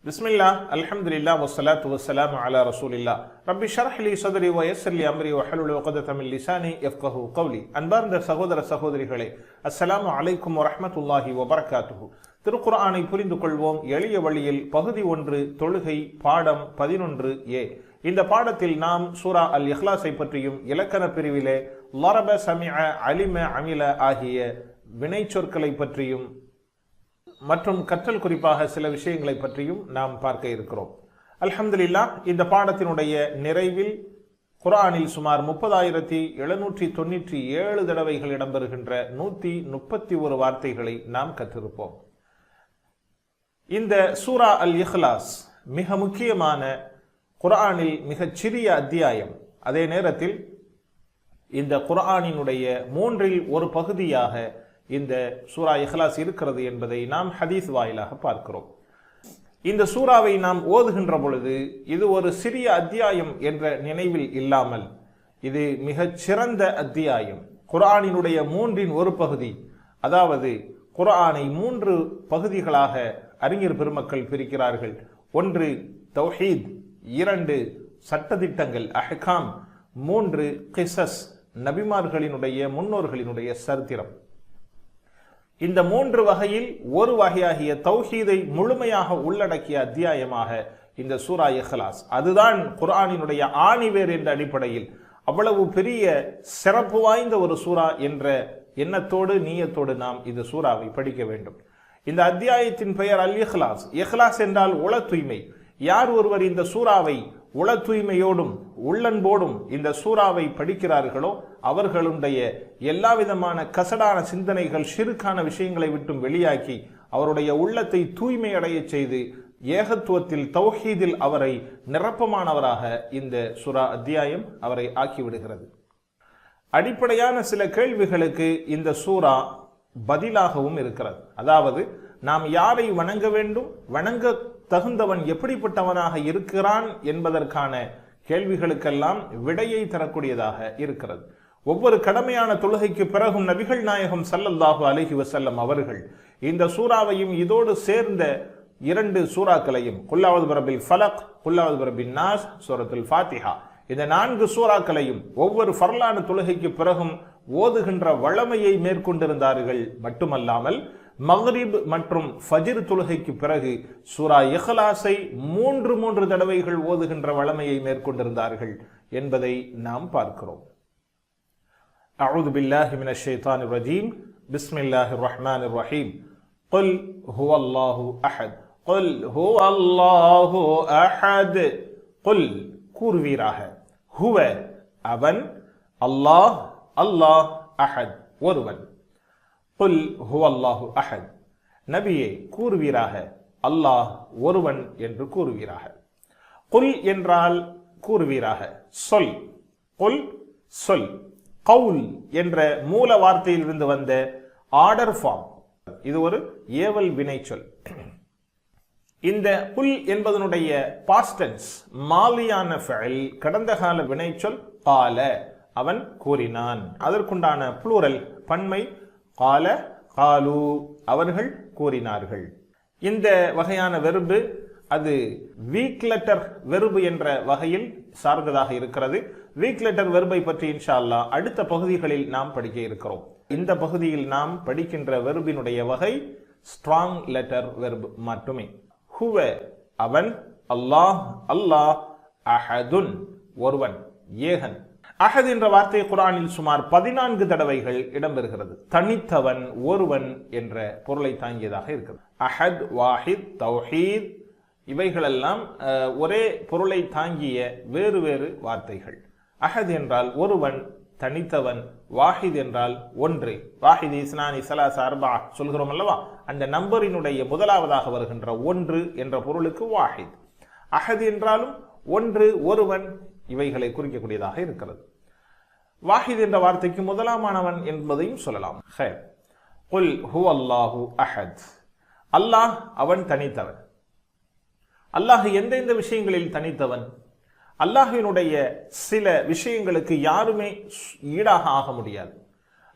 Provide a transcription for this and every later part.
பிஸ்மில்லா அல்ஹம்துலில்லாஹ் வஸ்ஸலாத்து வஸ்ஸலாமு அலா ரசூலில்லாஹ் ரப்பி ஷ்ரஹ் லி ஸத்ரி வ யஸ்ஸிர் லி அம்ரி வஹ்லுல் உக்தத மின் லிசானி யஃப்கஹு கவ்லி. அன்பார்ந்த சகோதர சகோதரிகளே, அஸ்ஸலாமு அலைக்கும் வரஹ்மத்துல்லாஹி வபரகாத்துஹு. திருக்குர்ஆனை புரிந்து கொள்வோம் எளிய வழியில் பகுதி 1 தொழுகை பாடம் 11a. இந்த பாடத்தில் நாம் சூரா அல் இஹ்லாஸை பற்றியும் இலக்கண பிரிவிலே லரப சமிஅ அலிம அமில ஆகிய வினை சொற்களை பற்றியும் மற்றும் கற்றல் குறிப்பாக சில விஷயங்களை பற்றியும் நாம் பார்க்க இருக்கிறோம். அல்ஹம்துலில்லாஹ், இந்த பாடத்தினுடைய நிறைவில் குர்ஆனில் சுமார் 30,797 தடவைகள் இடம்பெறுகின்ற 131 வார்த்தைகளை நாம் கற்றிருப்போம். இந்த சூரா அல் இஹ்லாஸ் மிக முக்கியமான குர்ஆனில் மிகச் சிறிய அத்தியாயம். அதே நேரத்தில் இந்த குர்ஆனினுடைய 1/3 ஒரு பகுதியாக இந்த சூரா இஹ்லாஸ் இருக்கிறது என்பதை நாம் ஹதீஸ் வாயிலாக பார்க்கிறோம். இந்த சூறாவை நாம் ஓதுகின்ற பொழுது இது ஒரு சிறிய அத்தியாயம் என்ற நினைவில் இல்லாமல் இது மிகச் சிறந்த அத்தியாயம். குர்ஆனினுடைய 1/3 ஒரு பகுதி, அதாவது குர்ஆனை 3 பகுதிகளாக அறிஞர் பெருமக்கள் பிரிக்கிறார்கள். 1 தௌஹீத், 2 சட்டதிட்டங்கள் அஹ்காம், 3 கிஸஸ் நபிமார்களினுடைய முன்னோர்களினுடைய சரித்திரம். இந்த 3 வகையில் ஒரு வகையாகிய தௌஹீதை முழுமையாக உள்ளடக்கிய அத்தியாயமாக இந்த சூரா இஹ்லாஸ். அதுதான் குர்ஆனினுடைய ஆணிவேர் என்ற அடிப்படையில் அவ்வளவு பெரிய சிறப்பு வாய்ந்த ஒரு சூரா என்ற எண்ணத்தோடு நீயத்தோடு நாம் இந்த சூறாவை படிக்க வேண்டும். இந்த அத்தியாயத்தின் பெயர் அல் இஹ்லாஸ். இஹ்லாஸ் என்றால் உள தூய்மை. யார் ஒருவர் இந்த சூறாவை உள தூய்மையோடும் உள்ளன்போடும் இந்த சூறாவை படிக்கிறார்களோ அவர்களுடைய எல்லா விதமான கசடான சிந்தனைகள், ஷிருக்கான விஷயங்களை விட்டும் வெளியாக்கி அவருடைய உள்ளத்தை தூய்மை அடைய செய்து ஏகத்துவத்தில் தௌஹீதில் அவரை நிரப்பமானவராக இந்த சூரா அத்தியாயம் அவரை ஆக்கிவிடுகிறது. அடிப்படையான சில கேள்விகளுக்கு இந்த சூரா பதிலாகவும் இருக்கிறது. அதாவது நாம் யாரை வணங்க வேண்டும், வணங்க தகுந்தவன் எப்படிப்பட்டவனாக இருக்கிறான் என்பதற்கான கேள்விகளுக்கெல்லாம் விடையை தரக்கூடியதாக இருக்கிறது. ஒவ்வொரு கடமையான தொழுகைக்கு பிறகும் நபிகள் நாயகம் ஸல்லல்லாஹு அலைஹி வஸல்லம் அவர்கள் இந்த சூறாவையும் இதோடு சேர்ந்த 2 சூறாக்களையும், குல் அஊது பிரபில் ஃபலக், குல் அஊது பிரபின் நாஸ், சூரத்துல் ஃபாத்திஹா, இந்த 4 சூறாக்களையும் ஒவ்வொரு ஃபர்லான தொழுகைக்கு பிறகும் ஓதுகின்ற வழமையை மேற்கொண்டிருந்தார்கள். மட்டுமல்லாமல் மக்ரிப் மற்றும் ஃபஜ்ர் தொழுகைக்கு பிறகு சூரா இஹ்லாஸை 3 தடவைகள் ஓதுகின்ற வழமையை மேற்கொண்டிருந்தார்கள் என்பதை நாம் பார்க்கிறோம். அஊது பில்லாஹி மினஷ் ஷைத்தானிர் ரஜீம். பிஸ்மில்லாஹிர் ரஹ்மானிர் ரஹீம். குல் ஹுவல்லாஹு அஹத். குல் ஹுவல்லாஹு அஹத். குல் கூறுவீராக, ஹுவ அவன், அல்லாஹ் அல்லாஹ், அஹத் ஒருவன். குல் ஹுவல்லாஹு அஹத் நபியே கூறுவீராக, அல்லாஹ் ஒருவன் என்று கூறுவீராக. குல் என்றால் கூறுவீராக, சொல். குல் சொல். கவுல் என்ற மூல வார்த்தையிலிருந்து வந்த ஆர்டர் ஃபார்ம். இது ஒரு ஏவல் வினை சொல். இந்த குல் என்பதனுடைய பாஸ்ட் டென்ஸ் மாலியான ஃபஅல், கடந்த கால வினை சொல் கால, அவன் கூறினான். அதற்குண்டான ப்ளூரல் பன்மை கால, காலு, அவர்கள் கூறினார்கள். இந்த வகையான வெர்பு அது வீக் லெட்டர் வெர்பு என்ற வகையில் சார்ந்ததாக இருக்கிறது. வீக் லெட்டர் வெர்பை பற்றி இன்ஷா அல்லாஹ் அடுத்த பகுதிகளில் நாம் படிக்க இருக்கிறோம். இந்த பகுதியில் நாம் படிக்கின்ற வெர்பினுடைய வகை ஸ்ட்ராங் லெட்டர் வெர்பு மட்டுமே. ஹுவ அவன், அல்லாஹ் அல்லாஹ், அஹதுன் ஒருவன், ஏகன். அஹத் என்ற வார்த்தை குர்ஆனில் சுமார் 14 தடவைகள் இடம்பெறுகிறது. தனித்தவன், ஒருவன் என்ற பொருளை தாங்கியதாக இருக்கிறது. அஹத், வாஹித், தௌஹீத் இவைகளெல்லாம் ஒரே பொருளை தாங்கிய வேறு வேறு வார்த்தைகள். அஹத் என்றால் ஒருவன், தனித்தவன். வாஹித் என்றால் ஒன்று. வாஹித், இஸ்னானி, ஸலாஸ, அர்பா சொல்கிறோம் அல்லவா, அந்த நம்பரினுடைய முதலாவதாக வருகின்ற 1 என்ற பொருளுக்கு வாஹித். அஹத் என்றாலும் ஒன்று, ஒருவன், இவைகளை குறிக்கக்கூடியதாக இருக்கிறது. வாஹித் என்ற வார்த்தைக்கு முதலாமானவன் என்பதையும் சொல்லலாம். குல் ஹுவல்லாஹு அஹத். அல்லாஹ் அவன் தனித்தவன். அல்லாஹ் எந்தெந்த விஷயங்களில் தனித்தவன்? அல்லாஹ்வினுடைய சில விஷயங்களுக்கு யாருமே ஈடாக ஆக முடியாது.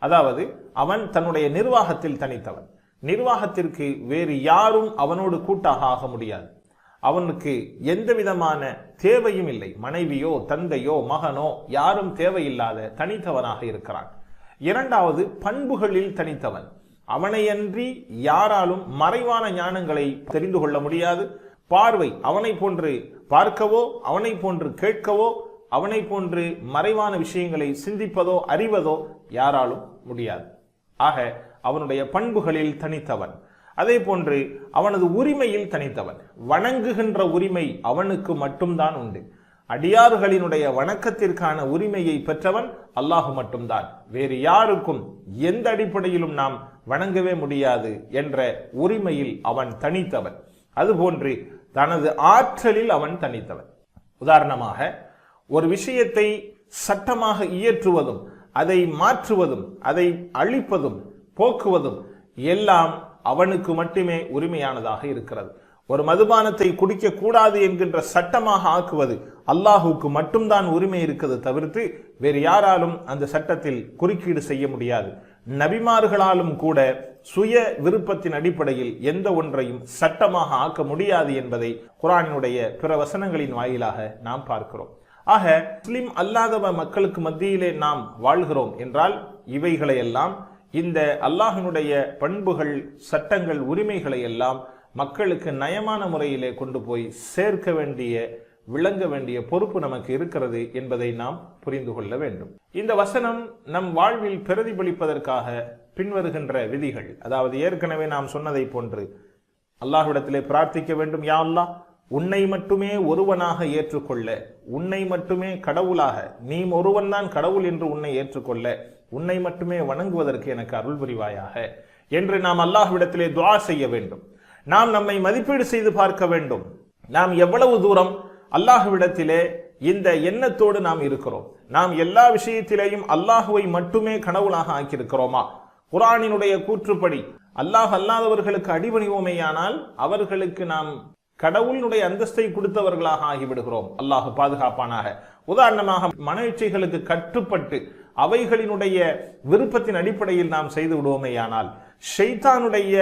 அதாவது அவன் தன்னுடைய நிர்வாகத்தில் தனித்தவன். நிர்வாகத்திற்கு வேறு யாரும் அவனோடு கூட்டாக ஆக முடியாது. அவனுக்கு எந்த விதமான தேவையும் இல்லை. மனைவியோ தந்தையோ மகனோ யாரும் தேவையில்லாத தனித்தவனாக இருக்கிறான். இரண்டாவது, பண்புகளில் தனித்தவன். அவனையன்றி யாராலும் மறைவான ஞானங்களை தெரிந்து கொள்ள முடியாது. பார்வை அவனை போன்று பார்க்கவோ, அவனை போன்று கேட்கவோ, அவனை போன்று மறைவான விஷயங்களை சிந்திப்பதோ அறிவதோ யாராலும் முடியாது. ஆக அவனுடைய பண்புகளில் தனித்தவன். அதே போன்று அவனது உரிமையில் தனித்தவன். வணங்குகின்ற உரிமை அவனுக்கு மட்டும்தான் உண்டு. அடியார்களினுடைய வணக்கத்திற்கான உரிமையை பெற்றவன் அல்லாஹ் மட்டும்தான். வேறு யாருக்கும் எந்த அடிப்படையிலும் நாம் வணங்கவே முடியாது என்ற உரிமையில் அவன் தனித்தவன். அதுபோன்று தனது ஆற்றலில் அவன் தனித்தவன். உதாரணமாக, ஒரு விஷயத்தை சட்டமாக இயற்றுவதும், அதை மாற்றுவதும், அதை அழிப்பதும், போக்குவதும் எல்லாம் அவனுக்கு மட்டுமே உரிமையானதாக இருக்கிறது. ஒரு மதுபானத்தை குடிக்க கூடாது என்கின்ற சட்டமாக ஆக்குவது அல்லாஹுக்கு மட்டும்தான் உரிமை இருக்கிறது தவிர்த்து வேறு யாராலும் அந்த சட்டத்தில் குறுக்கீடு செய்ய முடியாது. நபிமார்களாலும் கூட சுய விருப்பத்தின் அடிப்படையில் எந்த ஒன்றையும் சட்டமாக ஆக்க முடியாது என்பதை குர்ஆனினுடைய பிற வசனங்களின் வாயிலாக நாம் பார்க்கிறோம். ஆக முஸ்லிம் அல்லாதவ மக்களுக்கு மத்தியிலே நாம் வாழ்கிறோம் என்றால் இவைகளையெல்லாம், இந்த அல்லாஹினுடைய பண்புகள், சட்டங்கள், உரிமைகளை எல்லாம் மக்களுக்கு நயமான முறையிலே கொண்டு போய் சேர்க்க வேண்டிய, விளங்க வேண்டிய பொறுப்பு நமக்கு இருக்கிறது என்பதை நாம் புரிந்து கொள்ள வேண்டும். இந்த வசனம் நம் வாழ்வில் பிரதிபலிப்பதற்காக பின்வருகின்ற விதிகள், அதாவது ஏற்கனவே நாம் சொன்னதை போன்று அல்லாஹ்விடத்திலே பிரார்த்திக்க வேண்டும். யா அல்லாஹ், உன்னை மட்டுமே ஒருவனாக ஏற்றுக்கொள்ள, உன்னை மட்டுமே கடவுளாக, நீ ஒருவன் தான் கடவுள் என்று உன்னை ஏற்றுக்கொள்ள, உன்னை மட்டுமே வணங்குவதற்கு எனக்கு அருள் புரிவாயாக என்று நாம் அல்லாஹ்விடத்திலே துஆ செய்ய வேண்டும். நாம் நம்மை மதிப்பீடு செய்து பார்க்க வேண்டும். நாம் எவ்வளவு தூரம் அல்லாஹ்விடத்திலே இந்த எண்ணத்தோடு நாம் இருக்கிறோம். நாம் எல்லா விஷயத்திலேயும் அல்லாஹுவை மட்டுமே கடவுளாக ஆக்கியிருக்கிறோமா? குர்ஆனினுடைய கூற்றுப்படி அல்லாஹ் அல்லாதவர்களுக்கு அடிபணிவோமேயானால் அவர்களுக்கு நாம் கடவுளுடைய அந்தஸ்தை கொடுத்தவர்களாக ஆகிவிடுகிறோம். அல்லாஹ் பாதுகாப்பானாக. உதாரணமாக, மன இச்சைகளுக்கு கட்டுப்பட்டு அவைகளினுடைய விருப்பத்தின் அடிப்படையில் நாம் செய்து விடுவோமேயானால், ஷைத்தானுடைய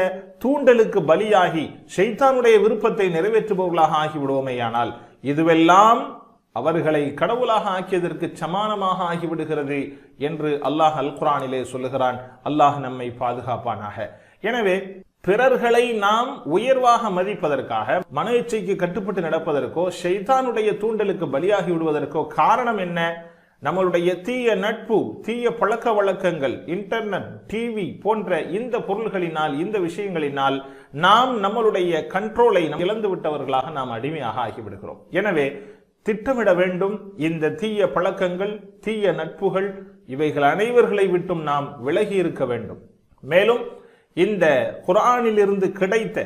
தூண்டலுக்கு பலியாகி ஷைத்தானுடைய விருப்பத்தை நிறைவேற்றுபவர்களாக ஆகிவிடுவோமேயானால், இதுவெல்லாம் அவர்களை கடவுளாக ஆக்கியதற்கு சமானமாக ஆகிவிடுகிறது என்று அல்லாஹ் அல் குர்ஆனிலே சொல்லுகிறான். அல்லாஹ் நம்மை பாதுகாப்பானாக. எனவே பிறர்களை நாம் உயர்வாக மதிப்பதற்காக, மன இச்சைக்கு கட்டுப்பட்டு நடப்பதற்கோ, ஷைத்தானுடைய தூண்டலுக்கு பலியாகி விடுவதற்கோ காரணம் என்ன? நம்மளுடைய தீய நட்பு, தீய பழக்க வழக்கங்கள், இன்டர்நெட், டிவி போன்ற இந்த பொருள்களினால், இந்த விஷயங்களினால் நாம் நம்மளுடைய கண்ட்ரோலை இழந்து விட்டவர்களாக நாம் அடிமையாக ஆகிவிடுகிறோம். எனவே திட்டமிட வேண்டும். இந்த தீய பழக்கங்கள், தீய நட்புகள், இவைகள் அனைவர்களை விட்டும் நாம் விலகி இருக்க வேண்டும். மேலும் இந்த குர்ஆனிலிருந்து கிடைத்த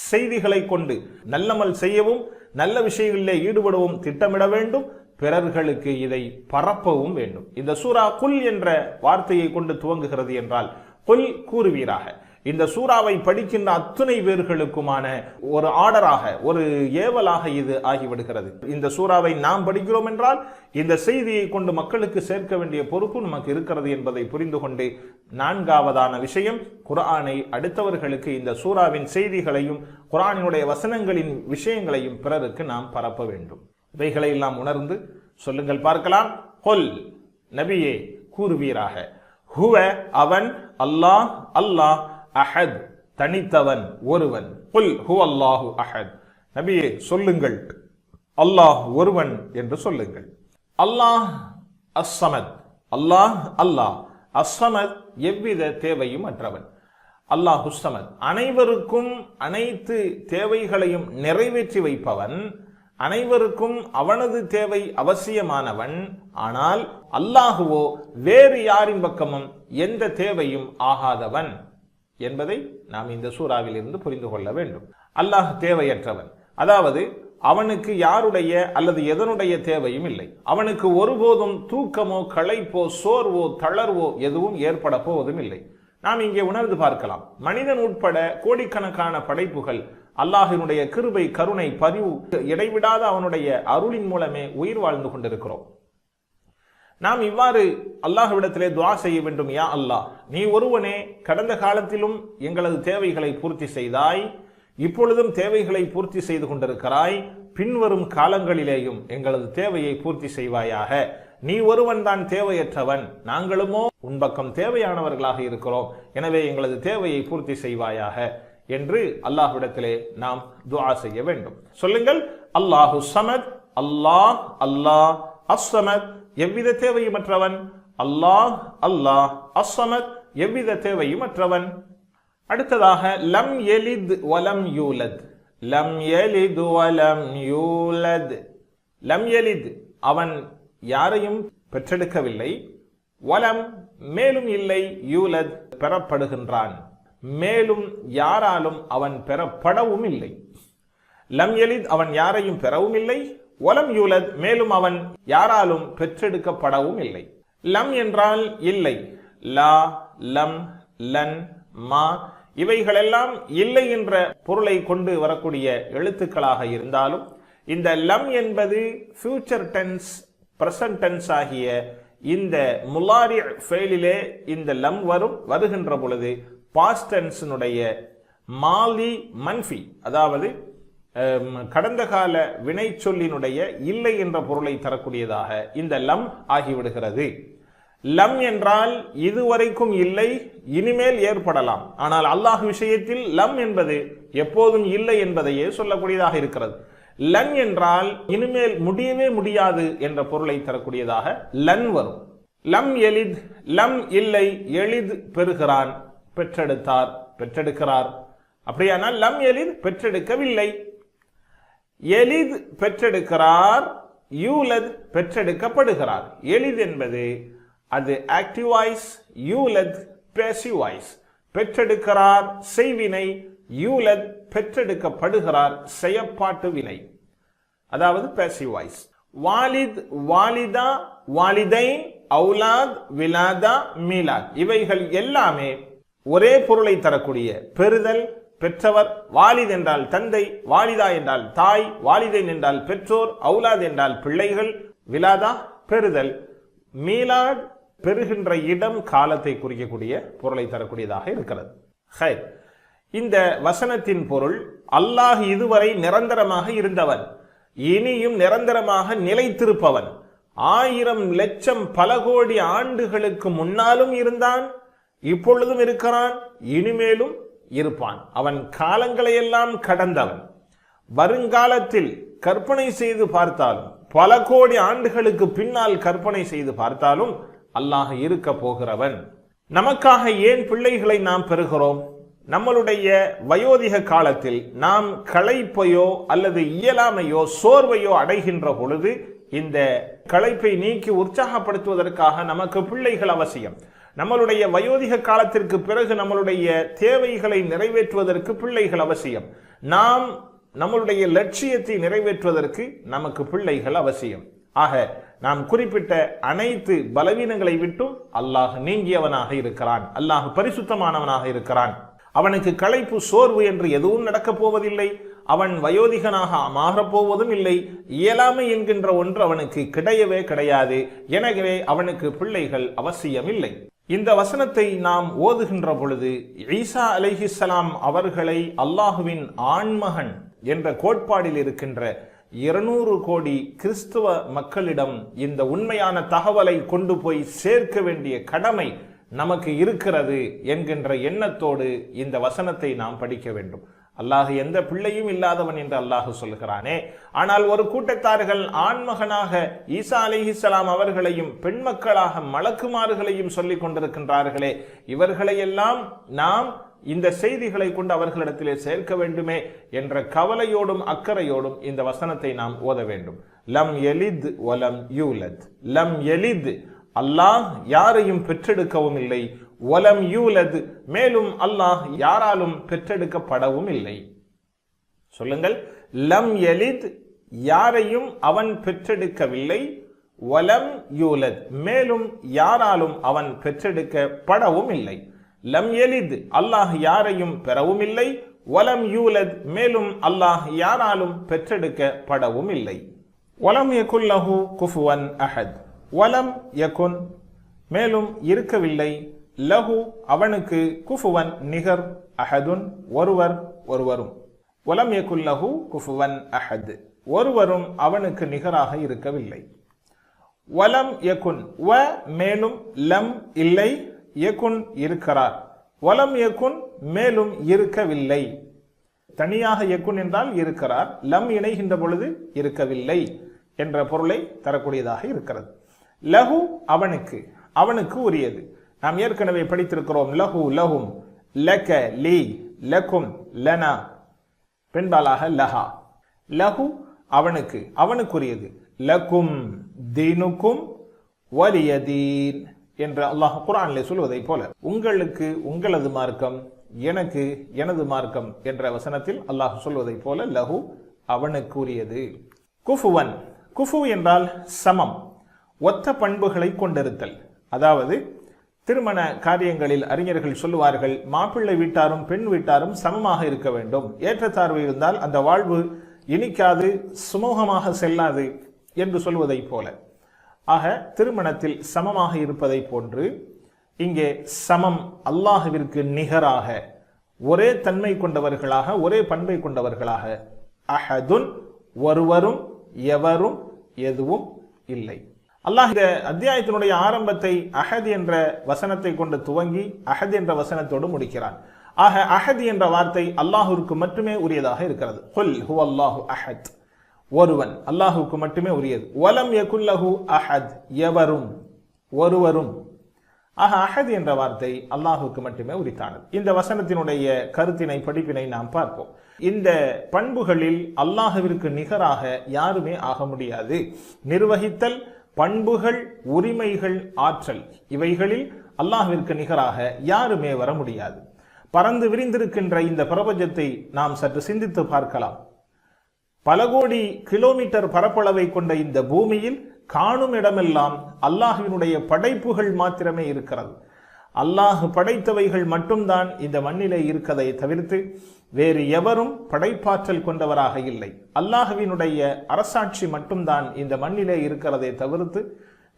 செய்திகளை கொண்டு நல்லமல் செய்யவும், நல்ல விஷயங்களிலே ஈடுபடவும் திட்டமிட வேண்டும். பிறர்களுக்கு இதை பரப்பவும் வேண்டும். இந்த சூரா குல் என்ற வார்த்தையை கொண்டு துவங்குகிறது என்றால், குல் கூறுவீராக. இந்த சூறாவை படிக்கின்ற அத்துணை பேர்களுக்குமான ஒரு ஆர்டராக, ஒரு ஏவலாக இது ஆகிவிடுகிறது. இந்த சூறாவை நாம் படிக்கிறோம் என்றால் இந்த செய்தியை கொண்டு மக்களுக்கு சேர்க்க வேண்டிய பொறுப்பு நமக்கு இருக்கிறது என்பதை புரிந்து கொண்டு, நான்காவதான விஷயம், குர்ஆனை அடுத்தவர்களுக்கு, இந்த சூறாவின் செய்திகளையும் குர்ஆனினுடைய வசனங்களின் விஷயங்களையும் பிறருக்கு நாம் பரப்ப வேண்டும். இவைகளை எல்லாம் உணர்ந்து சொல்லுங்கள் பார்க்கலாம். கொல், நபியே கூறுவீராக. ஹுவ, அவன், அல்லாஹ், அல்லாஹ், அஹத், தனித்தவன், ஒருவன். குல் ஹுவ அல்லாஹு அஹத், நபியே சொல்லுங்கள் அல்லாஹ் ஒருவன் என்று சொல்லுங்கள். அல்லாஹ் அஸ்ஸமத், அல்லாஹ் அல்லாஹ் அஸ்ஸமத், எவ்வித தேவையும் அற்றவன். அல்லாஹு ஸமத், அனைவருக்கும் அனைத்து தேவைகளையும் நிறைவேற்றி வைப்பவன், அனைவருக்கும் அவனது தேவை அவசியமானவன். ஆனால் அல்லாஹுவோ வேறு யாரின் பக்கமும் எந்த தேவையும் ஆகாதவன் என்பதை நாம் இந்த சூறாவில் இருந்து புரிந்து கொள்ள வேண்டும். அல்லாஹ் தேவையற்றவன், அதாவது அவனுக்கு யாருடைய அல்லது எதனுடைய தேவையும் இல்லை. அவனுக்கு ஒருபோதும் தூக்கமோ, களைப்போ, சோர்வோ, தளர்வோ எதுவும் ஏற்பட போவதும் இல்லை. நாம் இங்கே உணர்ந்து பார்க்கலாம். மனிதன் உட்பட கோடிக்கணக்கான படைப்புகள் அல்லாஹினுடைய கிருபை, கருணை, பரிவு, இடைவிடாத அவனுடைய அருளின் மூலமே உயிர் வாழ்ந்து கொண்டிருக்கிறோம். நாம் இவ்வாறு அல்லாஹ்விடத்திலே துஆ செய்ய வேண்டும். யா அல்லாஹ், நீ ஒருவனே கடந்த காலத்திலும் எங்களது தேவைகளை பூர்த்தி செய்தாய், இப்பொழுதும் தேவைகளை பூர்த்தி செய்து கொண்டிருக்கிறாய், பின்வரும் காலங்களிலேயும் எங்களது தேவையை பூர்த்தி செய்வாயாக. நீ ஒருவன் தான் தேவையற்றவன், நாங்களுமோ உன் பக்கம் தேவையானவர்களாக இருக்கிறோம், எனவே எங்களது தேவையை பூர்த்தி செய்வாயாக என்று அல்லாஹ்விடத்திலே நாம் துஆ செய்ய வேண்டும். சொல்லுங்கள், அல்லாஹு ஸமத், அல்லாஹ் அல்லாஹ் அஸ்ஸமத், எவ்வித தேவையுமற்றவன். அல்லாஹ் அல்லாஹ் அஸ்ஸமத், எவ்வித தேவையுமற்றவன். அடுத்ததாக லம் யலித் வலம் யூலத், லம் யலித் வலம் யூலத். லம் யலித் அவன் யாரையும் பெற்றெடுக்கவில்லை, வலம் மேலும் இல்லை, யூலத் பெறப்படுகின்றான், மேலும் யாராலும் அவன் பெறப்படவும் இல்லை. லம் யலித் அவன் யாரையும் பெறவும் இல்லை, வலம் யூலத் மேலும் அவன் யாராலும் பெற்றெடுக்கப்படவும் இல்லை. லம் என்றால் இல்லை, லா லம் லன் மா இவைகளெல்லாம் இல்லை என்ற பொருளை கொண்டு வரக்கூடிய எழுத்துக்களாக இருந்தாலும் இந்த லம் என்பது ஃபியூச்சர் டென்ஸ், பிரசன்ட் டென்ஸ் ஆகிய இந்த முலாரி ஃபெயிலிலே இந்த லம் வருகின்ற பொழுது பாஸ்ட் டென்ஸினுடைய மாலி மன்ஃபி, அதாவது கடந்த கால வினை சொல்லினுடைய இல்லை என்ற பொருளை தரக்கூடியதாக இந்த லம் ஆகிவிடுகிறது. லம் என்றால் இதுவரைக்கும் இல்லை, இனிமேல் ஏற்படலாம். ஆனால் அல்லாஹ் விஷயத்தில் லம் என்பது எப்போதும் இல்லை என்பதையே சொல்லக்கூடியதாக இருக்கிறது. லன் என்றால் இனிமேல் முடியவே முடியாது என்ற பொருளை தரக்கூடியதாக லன் வரும். லம் எலித், லம் இல்லை, எளித் பெறுகிறான், பெற்றெடுத்தார், பெற்றெடுக்கிறார். அப்படியானால் லம் எலித் பெற்றெடுக்கவில்லை. எலித் பெற்றெடுக்கிறார், யூலத் பெற்றெடுக்கப்படுகிறார். எலித் என்பது அது ஆக்டிவ் வாய்ஸ், யூலத் பேசிவ் வாய்ஸ். பெற்றெடுக்கிறார் செய்வினை, யூலத் பெற்றெடுக்கப்படுகிறார் செயற்பாட்டு வினை, அதாவது பேசிவ் வாய்ஸ். வாலித், வாலிதா, வாலிதைன், அவுலாத், விலாதா, மீலாத் இவைகள் எல்லாமே ஒரே பொருளை தரக்கூடிய பெறுதல், பெற்றவர். வாலித் என்றால் தந்தை, வாலிதா என்றால் தாய், வாலிதைன் என்றால் பெற்றோர், அவுலாத் என்றால் பிள்ளைகள், விலாதா பெறுதல், மீலாத் பெறுகின்ற இடம் காலத்தை குறிக்கக்கூடிய பொருளை தரக்கூடியதாக இருக்கிறது. இந்த வசனத்தின் பொருள், அல்லாஹ் இதுவரை நிரந்தரமாக இருந்தவன், இனியும் நிரந்தரமாக நிலைத்திருப்பவன். 1000 லட்சம் பல கோடி ஆண்டுகளுக்கு முன்னாலும் இருந்தான், இப்பொழுதும் இருக்கிறான், இனிமேலும் இருப்பான். அவன் காலங்களையெல்லாம் கடந்தவன். வருங்காலத்தில் கற்பனை செய்து பார்த்தாலும், பல கோடி ஆண்டுகளுக்கு பின்னால் கற்பனை செய்து பார்த்தாலும் அல்லாஹ் இருக்க போகிறவன். நமக்காக ஏன் பிள்ளைகளை நாம் பெறுகிறோம்? நம்மளுடைய வயோதிக காலத்தில் நாம் களைப்பையோ அல்லது இயலாமையோ சோர்வையோ அடைகின்ற பொழுது இந்த களைப்பை நீக்கி உற்சாகப்படுத்துவதற்காக நமக்கு பிள்ளைகள் அவசியம். நம்மளுடைய வயோதிக காலத்திற்கு பிறகு நம்மளுடைய தேவைகளை நிறைவேற்றுவதற்கு பிள்ளைகள் அவசியம். நாம் நம்மளுடைய லட்சியத்தை நிறைவேற்றுவதற்கு நமக்கு பிள்ளைகள் அவசியம். ஆக நாம் குறிப்பிட்ட அனைத்து பலவீனங்களை விட்டும் அல்லாஹ் நீங்கியவனாக இருக்கிறான், அல்லாஹ் பரிசுத்தமானவனாக இருக்கிறான். அவனுக்கு களைப்பு சோர்வு என்று எதுவும் நடக்கப் போவதில்லை, அவன் வயோதிகனாக மாறப்போவதும் இல்லை, இயலாமை என்கின்ற ஒன்று அவனுக்கு கிடையவே கிடையாது. எனவே அவனுக்கு பிள்ளைகள் அவசியமில்லை. இந்த வசனத்தை நாம் ஓதுகின்ற பொழுது ஈசா அலைஹிஸ்ஸலாம் அவர்களை அல்லாஹுவின் ஆண்மகன் என்ற கோட்பாடில் இருக்கின்ற 200 கோடி கிறிஸ்துவ மக்களிடம் இந்த உண்மையான தகவலை கொண்டு போய் சேர்க்க வேண்டிய கடமை நமக்கு இருக்கிறது என்கின்ற எண்ணத்தோடு இந்த வசனத்தை நாம் படிக்க வேண்டும். அல்லாஹ் எந்த பிள்ளையும் இல்லாதவன் என்று அல்லாஹ் சொல்கிறானே, ஆனால் ஒரு கூட்டத்தார்கள் ஆண்மகனாக ஈசா அலைஹிஸ்ஸலாம் அவர்களையும் பெண் மக்களாக மலக்குமார்களையும் சொல்லிக் கொண்டிருக்கின்றார்களே, இவர்களையெல்லாம் நாம் இந்த செய்திகளை கொண்டு அவர்களிடத்திலே சேர்க்க வேண்டுமே என்ற கவலையோடும் அக்கறையோடும் இந்த வசனத்தை நாம் ஓத வேண்டும். லம் யலித் வலம் யூலத். லம் யலித் அல்லாஹ் யாரையும் பெற்றெடுக்கவும் இல்லை, வலம் யூலத் மேலும் அல்லாஹ் யாராலும் பெற்றெடுக்கப்படவும் இல்லை. சொல்லுங்கள், லம் யலித் யாரையும் அவன் பெற்றெடுக்கவில்லை, வலம் யூலத் மேலும் யாராலும் அவன் பெற்றெடுக்கப்படவும் இல்லை. லம் யலித் அல்லாஹ் யாரையும் பெறவும் இல்லை, வலம் யூலத் மேலும் அல்லாஹ் யாராலும் பெற்றெடுக்கப்படவும் இல்லை. வலம் யகுன் லஹு குஃபுவன் அஹத். வலம் யகுன் மேலும் இருக்கவில்லை, லஹு அவனுக்கு குஃபுவன் நிகர், அஹதுன் ஒருவர் ஒருவரும். வலம் யகுல் லஹு குஃபுவன் அஹத், ஒருவரும் அவனுக்கு நிகராக இருக்கவில்லை. வலம் யகுன், வ மேலும், லம் இல்லை, யகுன் இருக்கிறார், வலம் யகுன் மேலும் இருக்கவில்லை. தனியாக யகுன் என்றால் இருக்கிறார், லம் இணைகின்ற பொழுது இருக்கவில்லை என்ற பொருளை தரக்கூடியதாக இருக்கிறது. லஹு அவனுக்கு, அவனுக்கு உரியது. நாம் ஏற்கனவே படித்திருக்கிறோம். லஹு லஹும், லக லீ, லகும் லனா, பெண்பாலாக லஹா. லஹு அவனுக்கு, அவனுக்குரியது. லகும் தீனுக்கும் வலியதீன் என்று அல்லாஹ் குர்ஆனிலே சொல்வதை போல, உங்களுக்கு உங்களது மார்க்கம், எனக்கு எனது மார்க்கம் என்ற வசனத்தில் அல்லாஹ் சொல்வதை போல லஹு அவனுக்குரியது. குஃபுவன், குஃபு என்றால் சமம், ஒத்த பண்புகளை கொண்டிருத்தல். அதாவது திருமண காரியங்களில் அறிஞர்கள் சொல்லுவார்கள், மாப்பிள்ளை வீட்டாரும் பெண் வீட்டாரும் சமமாக இருக்க வேண்டும். ஏற்றத்தாழ்வு இருந்தால் அந்த வாழ்வு இனிக்காது, சுமூகமாக செல்லாது என்று சொல்வதை போல. ஆக திருமணத்தில் சமமாக இருப்பதை போன்று இங்கே சமம், அல்லாஹ்விற்கு நிகராக, ஒரே தன்மை கொண்டவர்களாக, ஒரே பண்பை கொண்டவர்களாக, அஹதுன் ஒருவரும் எவரும் எதுவும் இல்லை. அல்லாஹ் இந்த அத்தியாயத்தினுடைய ஆரம்பத்தை அஹத் என்ற வசனத்தை கொண்டு துவங்கி அஹத் என்ற வசனத்தோடு முடிக்கிறான். ஆக அஹத் என்ற வார்த்தை அல்லாஹுக்கு மட்டுமே உரியதாக இருக்கிறது. குல் ஹுவல்லாஹு அஹத், ஒருவன், அல்லாஹுக்கு மட்டுமே உரியது. வலம் யகுல் லஹு அஹத், எவரும் ஒருவரும். ஆக அஹத் என்ற வார்த்தை அல்லாஹுக்கு மட்டுமே உரித்தானது. இந்த வசனத்தினுடைய கருத்தினை, படிப்பினை நாம் பார்ப்போம். இந்த பண்புகளில் அல்லாஹுவிற்கு நிகராக யாருமே ஆக முடியாது. நிர்வகித்தல், பண்புகள், உரிமைகள், ஆற்றல், இவைகளில் அல்லாஹ்விற்கு நிகராக யாருமே வர முடியாது. பறந்து விரிந்திருக்கின்ற இந்த பிரபஞ்சத்தை நாம் சற்று சிந்தித்து பார்க்கலாம். பல கோடி கிலோமீட்டர் பரப்பளவை கொண்ட இந்த பூமியில் காணும் இடமெல்லாம் அல்லாஹ்வினுடைய படைப்புகள் மாத்திரமே இருக்கிறது. அல்லாஹ் படைத்தவைகள் மட்டும்தான் இந்த மண்ணிலே இருக்கதை தவிர்த்து வேறு எவரும் படைப்பாற்றல் கொண்டவராக இல்லை. அல்லாஹ்வினுடைய அரசாட்சி மட்டும்தான் இந்த மண்ணிலே இருக்கிறதை தவிர்த்து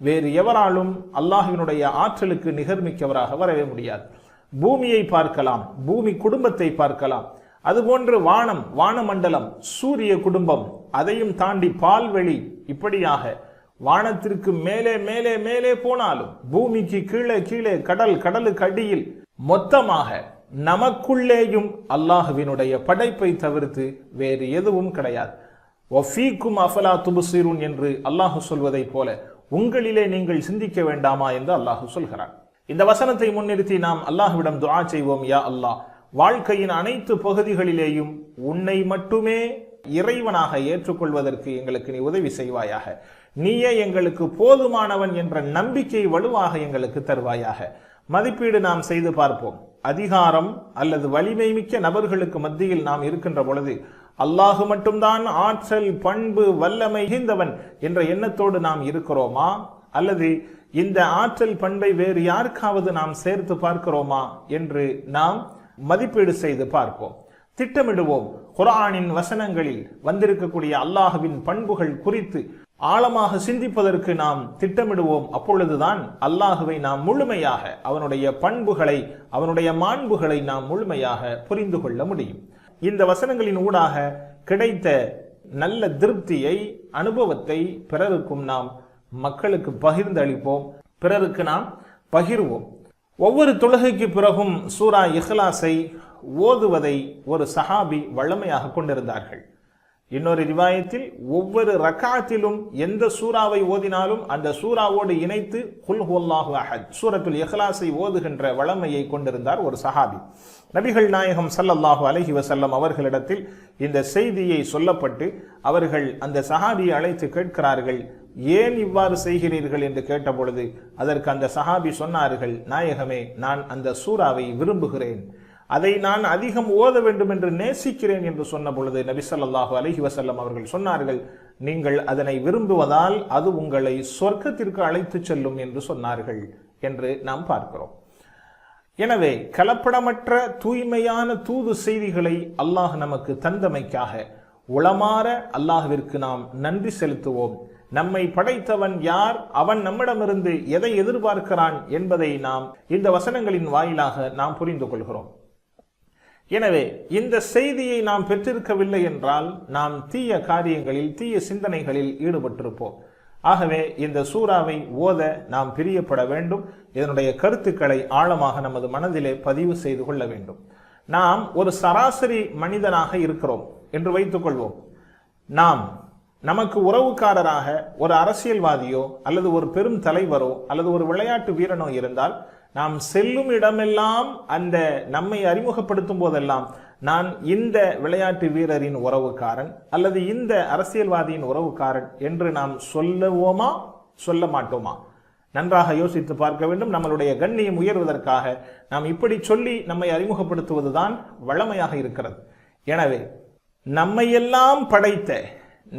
வேறு எவராலும் அல்லாஹ்வினுடைய ஆற்றலுக்கு நிகர்மிக்கவராக வரவே முடியாது. பூமியை பார்க்கலாம், பூமி குடும்பத்தை பார்க்கலாம், அதுபோன்று வானம், வானமண்டலம், சூரிய குடும்பம், அதையும் தாண்டி பால்வெளி, இப்படியாக வானத்திற்கு மேலே மேலே மேலே போனாலும் பூமிக்கு கீழே கீழே கடல், கடலுக்கு அடியில், மொத்தமாக நமக்குள்ளேயும் அல்லாஹ்வினுடைய படைப்பை தவிர்த்து வேறு எதுவும் கிடையாது. வஃபீக்கும் அஃபலா துபுசிரூன் என்று அல்லாஹ் சொல்வதை போல உங்களிலே நீங்கள் சிந்திக்க வேண்டாமா என்று அல்லாஹ் சொல்கிறார். இந்த வசனத்தை முன்னிறுத்தி நாம் அல்லாஹ்விடம் துஆ செய்வோம். யா அல்லாஹ், வாழ்க்கையின் அனைத்து பகுதிகளிலேயும் உன்னை மட்டுமே இறைவனாக ஏற்றுக்கொள்வதற்கு எங்களுக்கு நீ உதவி செய்வாயாக. நீயே எங்களுக்கு போதுமானவன் என்ற நம்பிக்கை வலுவாக எங்களுக்கு தருவாயாக. மதிப்பீடு நாம் செய்து பார்ப்போம். அதிகாரம் அல்லது வலிமை மிக்க நபர்களுக்கு மத்தியில் நாம் இருக்கின்ற பொழுது அல்லாஹு மட்டும்தான் ஆற்றல், பண்பு, வல்லமை மிகுந்தவன் என்ற எண்ணத்தோடு நாம் இருக்கிறோமா, அல்லது இந்த ஆற்றல் பண்பை வேறு யாருக்காவது நாம் சேர்த்து பார்க்கிறோமா என்று நாம் மதிப்பீடு செய்து பார்ப்போம். திட்டமிடுவோம். குர்ஆனின் வசனங்களில் வந்திருக்கக்கூடிய அல்லாஹ்வின் பண்புகள் குறித்து ஆழமாக சிந்திப்பதற்கு நாம் திட்டமிடுவோம். அப்பொழுதுதான் அல்லாஹுவை நாம் முழுமையாக, அவனுடைய பண்புகளை, அவனுடைய மாண்புகளை நாம் முழுமையாக புரிந்து கொள்ள முடியும். இந்த வசனங்களின் ஊடாக கிடைத்த நல்ல திருப்தியை, அனுபவத்தை பிறருக்கும் நாம் மக்களுக்கு பகிர்ந்து அளிப்போம், பிறருக்கு நாம் பகிர்வோம். ஒவ்வொரு தொழுகைக்கு பிறகும் சூரா இஹ்லாஸை ஓதுவதை ஒரு சஹாபி வழமையாக கொண்டிருந்தார்கள். இன்னொரு ரிவாயத்தில் ஒவ்வொரு ரக்காத்திலும் எந்த சூறாவை ஓதினாலும் அந்த சூறாவோடு இணைத்து குல் ஹுவல்லாஹு அஹத், சூரத்துல் இஹ்லாஸை ஓதுகின்ற வழமையை கொண்டிருந்தார் ஒரு சஹாபி. நபிகள் நாயகம் ஸல்லல்லாஹு அலைஹி வஸல்லம் அவர்களிடத்தில் இந்த செய்தியை சொல்லப்பட்டு அவர்கள் அந்த சஹாபியை அழைத்து கேட்கிறார்கள், ஏன் இவ்வாறு செய்கிறீர்கள் என்று கேட்டபொழுது அதற்கு அந்த சஹாபி சொன்னார்கள், நாயகமே, நான் அந்த சூறாவை விரும்புகிறேன், அதை நான் அதிகம் ஓத வேண்டும் என்று நேசிக்கிறேன் என்று சொன்ன பொழுது நபி ஸல்லல்லாஹு அலைஹி வஸல்லம் அவர்கள் சொன்னார்கள், நீங்கள் அதனை விரும்புவதால் அது உங்களை சொர்க்கத்திற்கு அழைத்து செல்லும் என்று சொன்னார்கள் என்று நாம் பார்க்கிறோம். எனவே கலப்படமற்ற தூய்மையான தூது செய்திகளை அல்லாஹ் நமக்கு தந்தமைக்காக உளமாற அல்லாஹ்விற்கு நாம் நன்றி செலுத்துவோம். நம்மை படைத்தவன் யார், அவன் நம்மிடமிருந்து எதை எதிர்பார்க்கிறான் என்பதை நாம் இந்த வசனங்களின் வாயிலாக நாம் புரிந்து கொள்கிறோம். எனவே இந்த செய்தியை நாம் பெற்றிருக்கவில்லை என்றால் நாம் தீய காரியங்களில், தீய சிந்தனைகளில் ஈடுபட்டிருப்போம். ஆகவே இந்த சூறாவை ஓத நாம் பிரியப்பட வேண்டும். இதனுடைய கருத்துக்களை ஆழமாக நமது மனதிலே பதிவு செய்து கொள்ள வேண்டும். நாம் ஒரு சராசரி மனிதனாக இருக்கிறோம் என்று வைத்துக் கொள்வோம். நமக்கு உறவுக்காரராக ஒரு அரசியல்வாதியோ அல்லது ஒரு பெரும் தலைவரோ அல்லது ஒரு விளையாட்டு வீரனோ இருந்தால், நாம் செல்லும் இடமெல்லாம் அந்த நம்மை அறிமுகப்படுத்தும் போதெல்லாம் நான் இந்த விளையாட்டு வீரரின் உறவுக்காரன் அல்லது இந்த அரசியல்வாதியின் உறவுக்காரன் என்று நாம் சொல்லுவோமா, சொல்ல மாட்டோமா? நன்றாக யோசித்து பார்க்க வேண்டும். நம்மளுடைய கண்ணியம் உயர்வதற்காக நாம் இப்படி சொல்லி நம்மை அறிமுகப்படுத்துவதுதான் வழமையாக இருக்கிறது. எனவே நம்மையெல்லாம் படைத்த,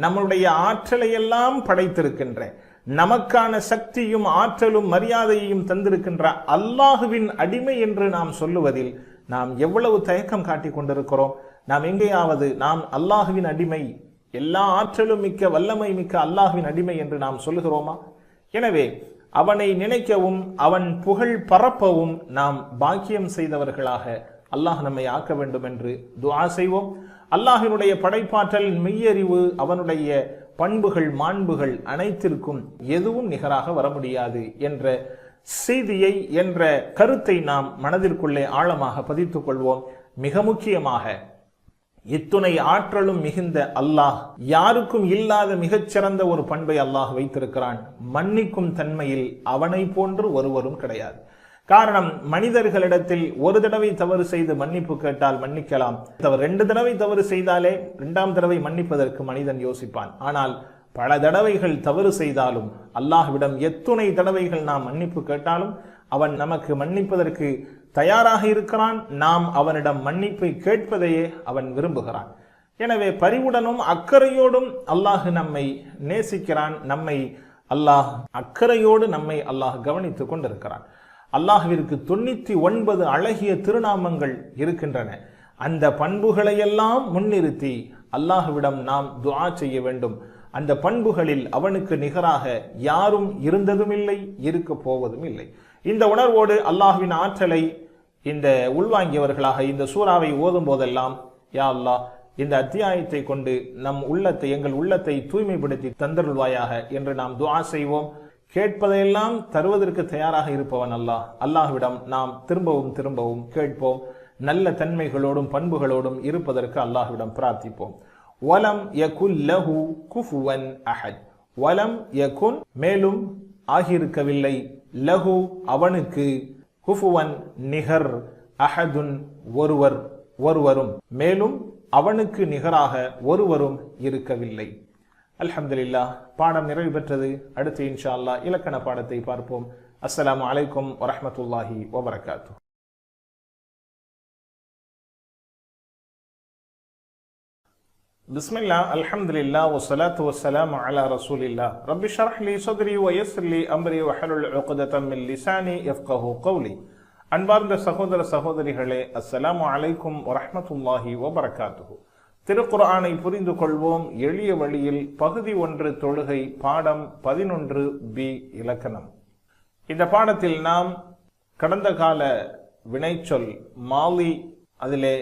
நம்முடைய ஆற்றலையெல்லாம் படைத்திருக்கின்ற, நமக்கான சக்தியும் ஆற்றலும் மரியாதையையும் தந்திருக்கின்ற அல்லாஹுவின் அடிமை என்று நாம் சொல்லுவதில் நாம் எவ்வளவு தயக்கம் காட்டிக் கொண்டிருக்கிறோம். நாம் எங்கேயாவது நாம் அல்லாஹுவின் அடிமை, எல்லா ஆற்றலும் மிக்க வல்லமை மிக்க அல்லாஹுவின் அடிமை என்று நாம் சொல்லுகிறோமா? எனவே அவனை நினைக்கவும் அவன் புகழ் பரப்பவும் நாம் பாக்கியம் செய்தவர்களாக அல்லாஹ் நம்மை ஆக்க வேண்டும் என்று துஆ செய்வோம். அல்லாஹினுடைய படைப்பாற்றல், மெய்யறிவு, அவனுடைய பண்புகள், மாண்புகள் அனைத்திற்கும் எதுவும் நிகராக வர முடியாது என்ற செய்தியை, என்ற கருத்தை நாம் மனதிற்குள்ளே ஆழமாக பதித்துக் கொள்வோம். மிக முக்கியமாக இத்துணை ஆற்றலும் மிகுந்த அல்லாஹ் யாருக்கும் இல்லாத மிகச்சிறந்த ஒரு பண்பை அல்லாஹ் வைத்திருக்கிறான். மன்னிக்கும் தன்மையில் அவனை போன்று ஒருவரும் கிடையாது. காரணம், மனிதர்களிடத்தில் ஒரு தடவை தவறு செய்து மன்னிப்பு கேட்டால் மன்னிக்கலாம். 2 தடவை தவறு செய்தாலே 2ஆம் தடவை மன்னிப்பதற்கு மனிதன் யோசிப்பான். ஆனால் பல தடவைகள் தவறு செய்தாலும், அல்லாஹ்விடம் எத்துணை தடவைகள் நாம் மன்னிப்பு கேட்டாலும் அவன் நமக்கு மன்னிப்பதற்கு தயாராக இருக்கிறான். நாம் அவனிடம் மன்னிப்பை கேட்பதையே அவன் விரும்புகிறான். எனவே பரிவுடனும் அக்கறையோடும் அல்லாஹ் நம்மை நேசிக்கிறான். அல்லாஹ் அக்கறையோடு நம்மை அல்லாஹ் கவனித்துக் கொண்டிருக்கிறான். அல்லாஹ்விற்கு 99 அழகிய திருநாமங்கள் இருக்கின்றன. அந்த பண்புகளையெல்லாம் முன்னிறுத்தி அல்லாஹ்விடம் நாம் துஆ செய்ய வேண்டும். அந்த பண்புகளில் அவனுக்கு நிகராக யாரும் இருந்ததும் இல்லை, இருக்க போவதும் இல்லை. இந்த உணர்வோடு அல்லாஹ்வின் ஆற்றலை இந்த உள்வாங்கியவர்களாக இந்த சூறாவை ஓதும் போதெல்லாம், யா அல்லாஹ், இந்த அத்தியாயத்தை கொண்டு எங்கள் உள்ளத்தை தூய்மைப்படுத்தி தந்தருள்வாயாக என்று நாம் துஆ செய்வோம். கேட்பதையெல்லாம் தருவதற்கு தயாராக இருப்பவன் அல்லாஹ். அல்லாஹ்விடம் நாம் திரும்பவும் திரும்பவும் கேட்போம். நல்ல தன்மைகளோடும் பண்புகளோடும் இருப்பதற்கு அல்லாஹ்விடம் பிரார்த்திப்போம். வலம் யகுன் லஹு குஃபுவன் அஹத். வலம் யகுன் மேலும் ஆகியிருக்கவில்லை, லஹு அவனுக்கு, குஃபுவன் நிகர், அஹதுன் ஒருவரும் மேலும் அவனுக்கு நிகராக ஒருவரும் இருக்கவில்லை. அல்ஹம்துலில்லாஹ், பாடம் நிறைவு பெற்றது. அடுத்து இன்ஷா அல்லாஹ் இலக்கண பாடத்தை பார்ப்போம். அஸ்ஸலாமு அலைக்கும் வரஹ்மத்துல்லாஹி வபரகாத்துஹு. பிஸ்மில்லாஹ், அல்ஹம்துலில்லாஹ், வஸ்ஸலாத்து வஸ்ஸலாமு அலா ரசூலில்லாஹ். ரப்பி ஷ்ரஹ் லி ஸத்ரி வ யஸ்ஸிர் லி அம்ரி வஹ்லுல் உக்ததம் மின் லிசானி யஃப்கஹு கௌலி. அன்பார்ந்த சகோதர சகோதரிகளே, அஸ்ஸலாமு அலைக்கும் வரஹ்மத்துல்லாஹி வபரகாத்துஹு. திருக்குர்ஆனை புரிந்து கொள்வோம் எளிய வழியில், பகுதி 1 தொழுகை, பாடம் 11B இலக்கணம். இந்த பாடத்தில் நாம் கடந்த கால வினைச்சொல் மாலி, அதிலே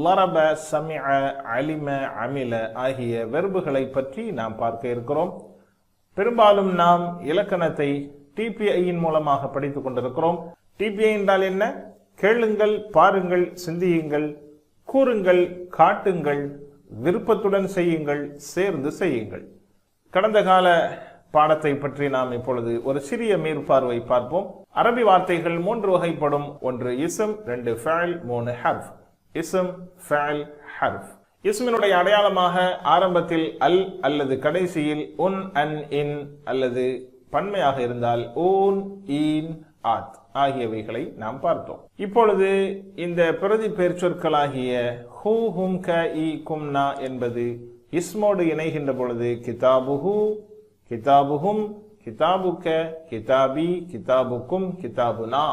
லரப, சமிஅ, அலிம, அமில ஆகிய வெர்புகளை பற்றி நாம் பார்க்க இருக்கிறோம். பெரும்பாலும் நாம் இலக்கணத்தை டிபிஐயின் மூலமாக படித்துக் கொண்டிருக்கிறோம். டிபிஐ என்றால் என்ன? கேளுங்கள், பாருங்கள், சிந்தியுங்கள், கூறுங்கள், காட்டுங்கள், விருப்பத்துடன் செய்யுங்கள், சேர்ந்து செய்யுங்கள். கடந்த கால பாடத்தை பற்றி நாம் இப்பொழுது ஒரு சிறிய மேற்பார்வை பார்ப்போம். அரபி வார்த்தைகள் 3 வகைப்படும். 1 இஸ்ம், 2 ஃபஅல், 3 ஹர்ஃப். இஸ்ம், ஃபஅல், ஹர்ஃப். இஸ்மினுடைய அடையாளமாக ஆரம்பத்தில் அல் அல்லது கடைசியில் உன், அன், இன் அல்லது பன்மையாக இருந்தால் ஊன், ஈன், ஆத் ஆகியவைகளை நாம் பார்த்தோம். இப்பொழுது இந்த பிரதி பெயர் சொற்களாகிய ஹூ, ஹும், க, இ, கும்னா என்பது இஸ்மோடு இணைகின்ற பொழுது கிதாபுஹு, கிதாபுஹும், கிதாபுக்க, கிதாபி, கிதாபுக்கும், கிதாபுனா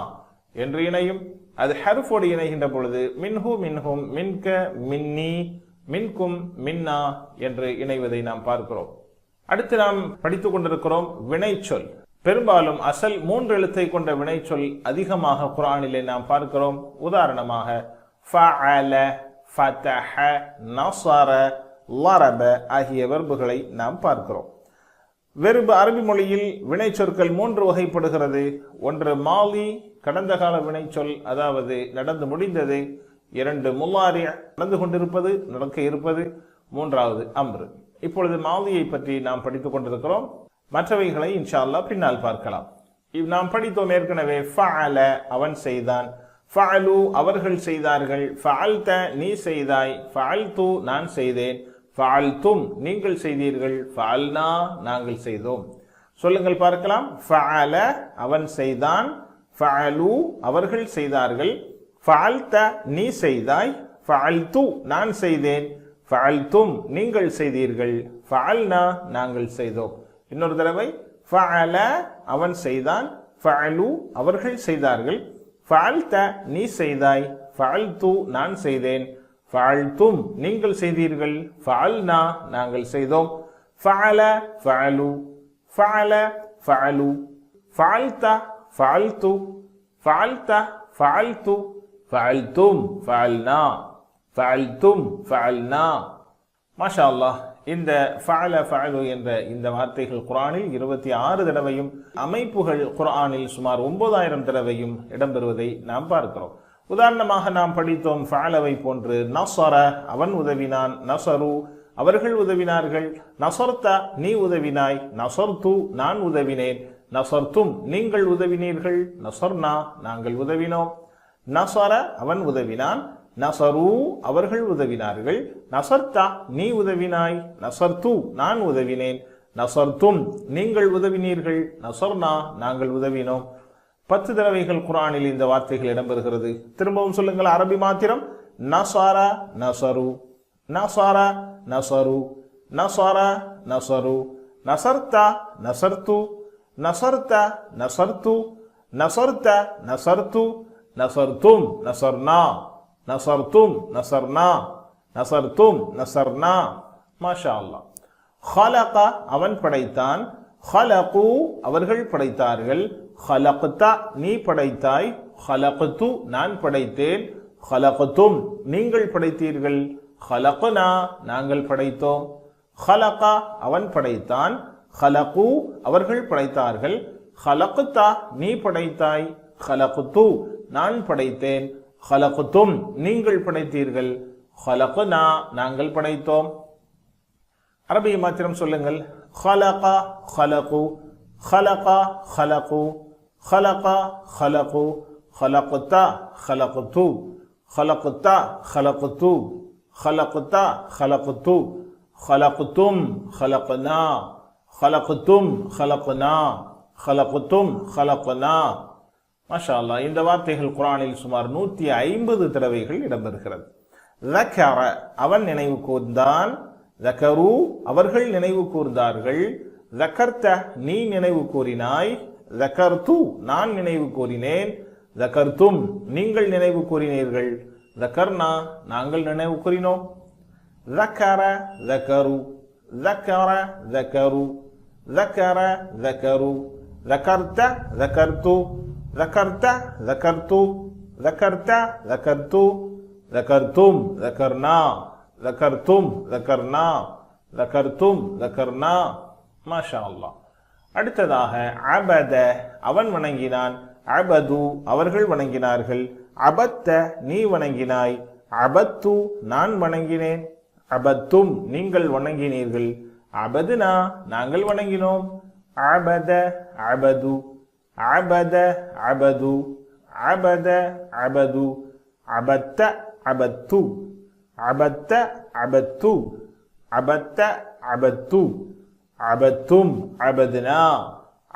என்று இணையும். அது ஹர்ஃபோடு இணைகின்ற பொழுது மின்ஹு, மின்ஹும், மின்க, மின்னி, மின்கும், மின்னா என்று இணைவதை நாம் பார்க்கிறோம். அடுத்து நாம் படித்துக் கொண்டிருக்கிறோம் வினைச்சொல். பெரும்பாலும் அசல் 3 எழுத்தை கொண்ட வினைச்சொல் அதிகமாக குர்ஆனிலே நாம் பார்க்கிறோம். உதாரணமாக ஃபஅல, ஃபதஹ, நஸர, லரப ஆகிய வெர்புகளை நாம் பார்க்கிறோம். வெர்பு அரபி மொழியில் வினைச்சொற்கள் 3 வகைப்படுகிறது. ஒன்று மாலி, கடந்த கால வினைச்சொல், அதாவது நடந்து முடிந்தது. 2 முல்லாரி, நடந்து கொண்டிருப்பது, நடக்க இருப்பது. 3வது அம்ரு. இப்பொழுது மாலியை பற்றி நாம் படித்துக் கொண்டிருக்கிறோம். மற்றவைகளை இன்ஷா அல்லாஹ் பின்னால் பார்க்கலாம். நாம் படித்தோம் ஏற்கனவே. ஃபஅல, அவன் செய்தான். ஃபஅலு, அவர்கள் செய்தார்கள். ஃபஅல்த, நீ செய்தாய். ஃபஅல்து, நான் செய்தேன். ஃபஅல்தும், நீங்கள் செய்தீர்கள். ஃபஅல்னா, நாங்கள் செய்தோம். சொல்லுங்கள் பார்க்கலாம். ஃபஅல, அவன் செய்தான். ஃபஅலு, அவர்கள் செய்தார்கள். ஃபஅல்த, நீ செய்தாய். ஃபஅல்து, நான் செய்தேன். ஃபஅல்தும், நீங்கள் செய்தீர்கள். ஃபஅல்னா, நாங்கள் செய்தோம். இன்னொரு தடவை. ஃபஅல, அவன் செய்தான். ஃபஅலு, அவர்கள் செய்தார்கள். ஃபஅல்த, நீ செய்தாய். ஃபஅல்து, நான் செய்தேன். ஃபஅல்தும், நீங்கள் செய்தீர்கள். ஃபஅல்னா, நாங்கள் செய்தோம். ஃபஅல, ஃபஅலு, ஃபஅல, ஃபஅலு, ஃபஅல்த, ஃபஅல்து, ஃபஅல்த, ஃபஅல்து, ஃபஅல்தும், ஃபஅல்னா, ஃபஅல்தும், ஃபஅல்னா. மாஷா அல்லாஹ். இந்த ஃபஅல, ஃபஅலு என்ற இந்த வார்த்தைகள் குர்ஆனில் 26 தடவையும், அமைப்புகள் குர்ஆனில் சுமார் 9000 தடவையும் இடம்பெறுவதை நாம் பார்க்கிறோம். உதாரணமாக நாம் படித்தோம் ஃபஅலவை போன்று. நஸர, அவன் உதவினான். நஸரு, அவர்கள் உதவினார்கள். நஸர்த, நீ உதவினாய். நஸர்து, நான் உதவினேன். நஸர்தும், நீங்கள் உதவினீர்கள். நஸர்னா, நாங்கள் உதவினோம். நஸர, அவன் உதவினான். நஸரு, அவர்கள் உதவினார்கள். நஸர்தா, நீ உதவினாய். நஸர்து, நான் உதவினேன். நஸர்தும், நீங்கள் உதவினீர்கள். நஸர்னா, நாங்கள் உதவினோம். 10 தடவைகள் குர்ஆனில் இந்த வார்த்தைகள் இடம்பெறுகிறது. திரும்பவும் சொல்லுங்கள். அரபி மாத்திரம். நஸர, நஸரு, நஸர, நஸரு, நஸர, நஸரு, நஸர்த, நஸர்து, நஸர்த, நஸர்து, நஸர்த, நஸர்து, நஸர்தும், நஸர்னா, நஸர்தும், நஸர்னா, நஸர்தும், நஸர்னா. மாஷா அல்லாஹ். ஹலக, அவன் படைத்தான். ஹலகு, அவர்கள் படைத்தார்கள். ஹலக்த, நீ படைத்தாய். ஹலக்து, நான் படைத்தேன். ஹலக்தும், நீங்கள் படைத்தீர்கள். ஹலக்னா, நாங்கள் படைத்தோம். ஹலக, அவன் படைத்தான். ஹலகு, அவர்கள் படைத்தார்கள். ஹலக்த, நீ படைத்தாய். ஹலக்து, நான் படைத்தேன். ஹலக்தும், நீங்கள் படைத்தீர்கள். ஹலக்னா, நாங்கள் படைத்தோம். அரபியை மாத்திரம் சொல்லுங்கள். خلق خلقوا خلق خلقوا خلق خلقوا خلقت خلقت خلقت خلقت خلقت خلقت خلقتم خلقنا خلقتم خلقنا خلقتم خلقنا. மாஷா அல்லாஹ். இந்த வார்த்தைகள் குர்ஆனில் சுமார் 150 தடவைகள் இடம்பெறுகிறது. ذكر, அவன் நினைவு கூர்ந்தான். ذكروا, அவர்கள் நினைவு கூர்ந்தார்கள். ذكرت, நீ நினைவு கூறினாய். ذكرت, நான் நினைவு கூறினேன். ذكرتم, நீங்கள் நினைவு கூறினீர்கள். ذكرنا, நாங்கள் நினைவு கூறினோம். ذكر ذكروا ذكر ذكروا ذكر ذكروا ذكرت ذكرت ذكرت ذكرت ذكرت ذكرت ذكرتم ذكرنا ذكرتم ذكرنا ذكرتم ذكرنا. மாஷா அல்லாஹ். அடுத்ததாக அபத, அவன் வணங்கினான். அபது, அவர்கள் வணங்கினார்கள். அபத்த, நீ வணங்கினாய். அபத்து, நான் வணங்கினேன். அபத்தும், நீங்கள் வணங்கினீர்கள். அபதுனா, நாங்கள் வணங்கினோம். அபத அபது அபத அபது அபத அபது அபத்த அபத்து அபத்த அபத்து அபத்த அபத்து அபத்தும் அபதுனா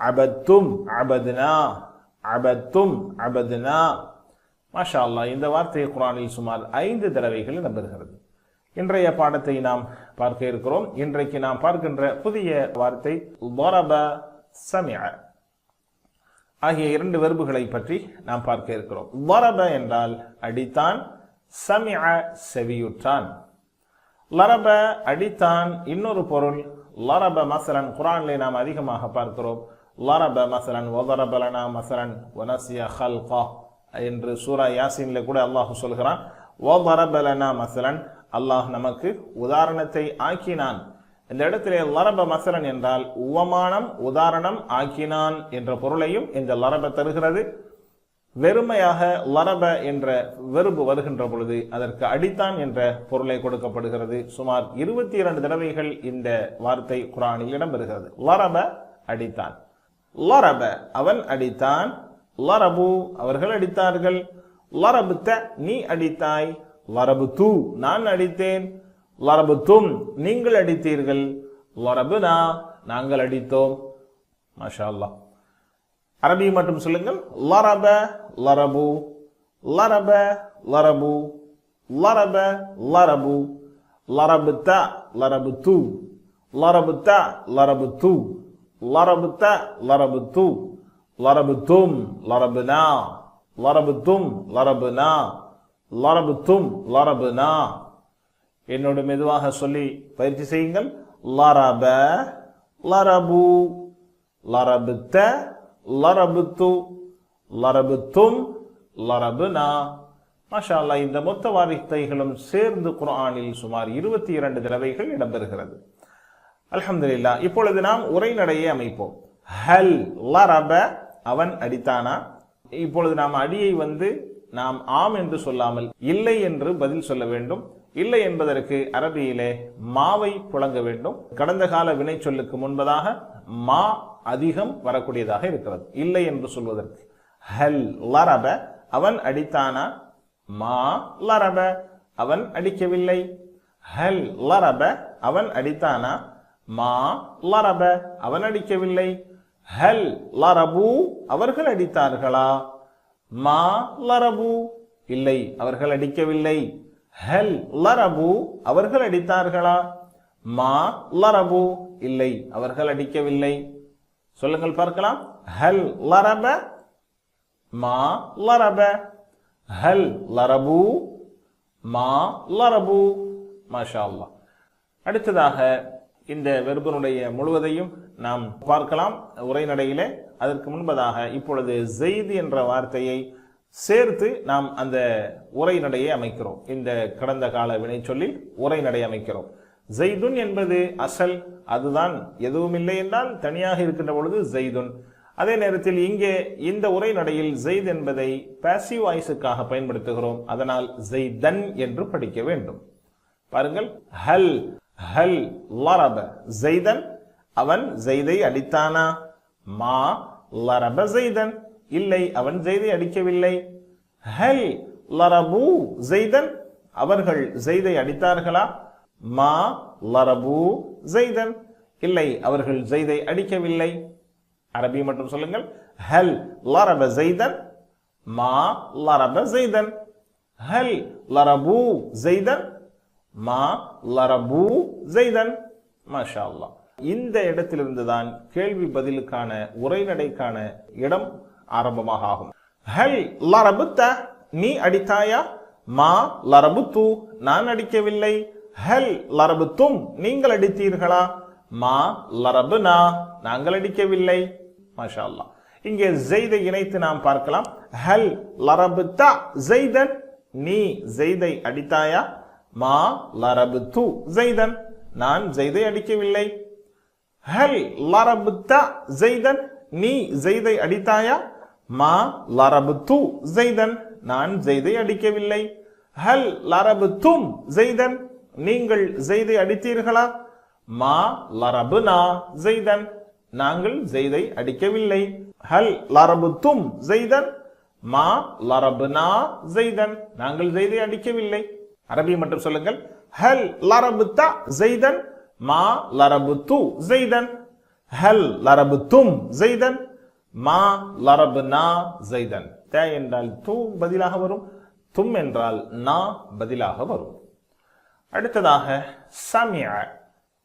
அபத்தும் அபதுனா அபத்தும் அபதுனா. மாஷா அல்லாஹ். இந்த வார்த்தை குர்ஆனில் சுமார் 5 தடவைகள் இடம்பெறுகிறது. இன்றைய பாடத்தை நாம் பார்க்க இருக்கிறோம். இன்றைக்கு நாம் பார்க்கின்ற புதிய வார்த்தை ضرب سمع ஆகிய 2 வெர்புகளை பற்றி நாம் பார்க்க இருக்கிறோம். ضرب என்றால் அடித்தான், சமிஅ செவியுற்றான். லரப அடித்தான் இன்னொரு பொருள். லரப மஸலன் குர்ஆனிலே நாம் அதிகமாக பார்க்கிறோம். லரப மஸலன் வضرب لنا مثلا ونسي خلقه என்று சூரா யாசீன்ல கூட அல்லாஹ் சொல்கிறான். வதரப லனா மஸலன், அல்லாஹ் நமக்கு உதாரணத்தை ஆக்கினான். இந்த இடத்திலே லரப மஸலன் என்றால் உவமானம், உதாரணம், ஆக்கினான் என்ற பொருளையும் இந்த லரப தருகிறது. வெறுமையாக லரப என்ற வெறுப்பு வருகின்ற பொழுது அதற்கு அடித்தான் என்ற பொருளை கொடுக்கப்படுகிறது. சுமார் 22 தடவைகள் இந்த வார்த்தை குர்ஆனில் இடம்பெறுகிறது. லரப அடித்தான், லரப அவன் அடித்தான், லரபு அவர்கள் அடித்தார்கள், லரபுத்த நீ அடித்தாய், லரபுத்து நான் அடித்தேன், லரபுத்தும் நீங்கள் அடித்தீர்கள், லரபுனா நாங்கள் அடித்தோம். மாஷா அல்லாஹ். அரபி மட்டும் சொல்லுங்கள். லரப லரபு, லரப லரபு, லரப லரபு, லரபுத்த லரபுத்து, லரபுத்த லரபுத்து, லரபுத்த லரபுத்து, லரபுத்தும் லரபுனா, லரபுத்தும் லரபுனா, லரபுத்தும் லரபுனா. என்னோடு மெதுவாக சொல்லி பயிற்சி செய்யுங்கள். லரப லரபு, லரபுத்த லரபுத்து, லரபுத்தும் லரபுனா. மாஷா அல்லாஹ். இந்த மொத்த வார்த்தைகளும் சேர்ந்து குர்ஆனில் சுமார் 22 தடவைகள் இடம்பெறுகிறது. அல்ஹம்துலில்லாஹ். இப்பொழுது நாம் உரைநடையை அமைப்போம். ஹல் லரப அவன் அடித்தானா. இப்பொழுது நாம் அடியை நாம் ஆம் என்று சொல்லாமல் இல்லை என்று பதில் சொல்ல வேண்டும். இல்லை என்பதற்கு அரபியிலே மாவை புழங்க வேண்டும். கடந்த கால வினை சொல்லுக்கு முன்பதாக மா அதிகம் வரக்கூடியதாக இருக்கிறது இல்லை என்று சொல்வதற்கு. ஹல் லரப அவன் அடித்தானா, மா லரப அவன் அடிக்கவில்லை. ஹல் லரப அவன் அடித்தானா, மா லரப அவன் அடிக்கவில்லை. ஹல் லரபு அவர்கள் அடித்தார்களா, மா லரபு இல்லை அவர்கள் அடிக்கவில்லை. ஹல் லரபு அவர்கள் அடித்தார்களா, மா லரபு இல்லை அவர்கள் அடிக்கவில்லை. சொல்லுங்கள் பார்க்கலாம். ஹல் லரப, மா லரப, ஹல் லரபு, மா லரபு. மாஷா அல்லாஹ். அடுத்ததாக இந்த வெர்பினுடைய முழுவதையும் நாம் பார்க்கலாம் உரைநடையிலே. அதற்கு முன்பதாக இப்பொழுது ஸெய்த் என்ற வார்த்தையை சேர்த்து நாம் அந்த உரைநடையை அமைக்கிறோம். இந்த கடந்த கால வினை சொல்லில் உரைநடை அமைக்கிறோம். ஸெய்துன் என்பது அசல், அதுதான். எதுவும் இல்லை என்றால் தனியாக இருக்கின்ற பொழுது ஸெய்துன். அதே நேரத்தில் இங்கே இந்த உரைநடையில் ஸெய்த் என்பதை பாசிவ் வாய்ஸுக்காக பயன்படுத்துகிறோம். அதனால் ஸெய்தன் என்று படிக்க வேண்டும். பாருங்கள். ஹல் ஹல் லரப ஸெய்தன் அவன் ஸெய்தை அடித்தானா, மா லரப ஸெய்தன் இல்லை அவன் ஸெய்தை அடிக்கவில்லை. ஹல் லரபு ஸெய்தன் அவர்கள் ஸெய்தை அடித்தார்களா, மா லரபு ஸெய்தன் இல்லை அவர்கள் ஸெய்தை அடிக்கவில்லை. அரபி மட்டும் சொல்லுங்கள். ஹல் லரப ஸெய்தன், மா லரப ஸெய்தன். ஹல் லரபு ஸெய்தன், மா லரபு ஸெய்தன். மாஷா அல்லாஹ். இந்த இடத்திலிருந்து தான் கேள்வி பதிலுக்கான உரைநடைக்கான இடம் ஆரம்பமாக ஆகும். ஹல் லரபுத்த நீ அடித்தாயா, மா லரபுத்து நான் அடிக்கவில்லை. ஹல் லரபுத்தும் நீங்கள் அடித்தீர்களா, மா லரபுனா நாங்கள் அடிக்கவில்லை. மாஷா அல்லாஹ். இங்கே ஸெய்தை இணைத்து நாம் பார்க்கலாம். ஹல் லரபுத்த ஸெய்தன் நீ ஸெய்தை அடித்தாயா, மா லரபுத்து ஸெய்தன் நான் ஸெய்தை அடிக்கவில்லை. ஹல் லரபுத்த ஸெய்தன் நீ ஸெய்தை அடித்தாயா, மா லரபுத்து ஸெய்தன் நான் ஸெய்தை அடிக்கவில்லை. ஹல் லரபுத்தும் ஸெய்தன் நீங்கள் ஸெய்தை அடித்தீர்களா, மா லரபுனா ஸெய்தன் நாங்கள் ஸெய்தை அடிக்கவில்லை. ஹல் லரபுத்தும் ஸெய்தன், மா லரபுனா ஸெய்தன் நாங்கள் ஸெய்தை அடிக்கவில்லை. அரபி மட்டும் சொல்லுங்கள். ஹல் லரபுத்த ஸெய்தன், மா லரபுத்து ஸெய்தன். ஹல் லரபுத்தும் ஸெய்தன், மா லரபுனா ஸெய்தன். த என்றால் து பதிலாக வரும், தும் என்றால் நா பதிலாக வரும். அடுத்ததாக சமிஅ.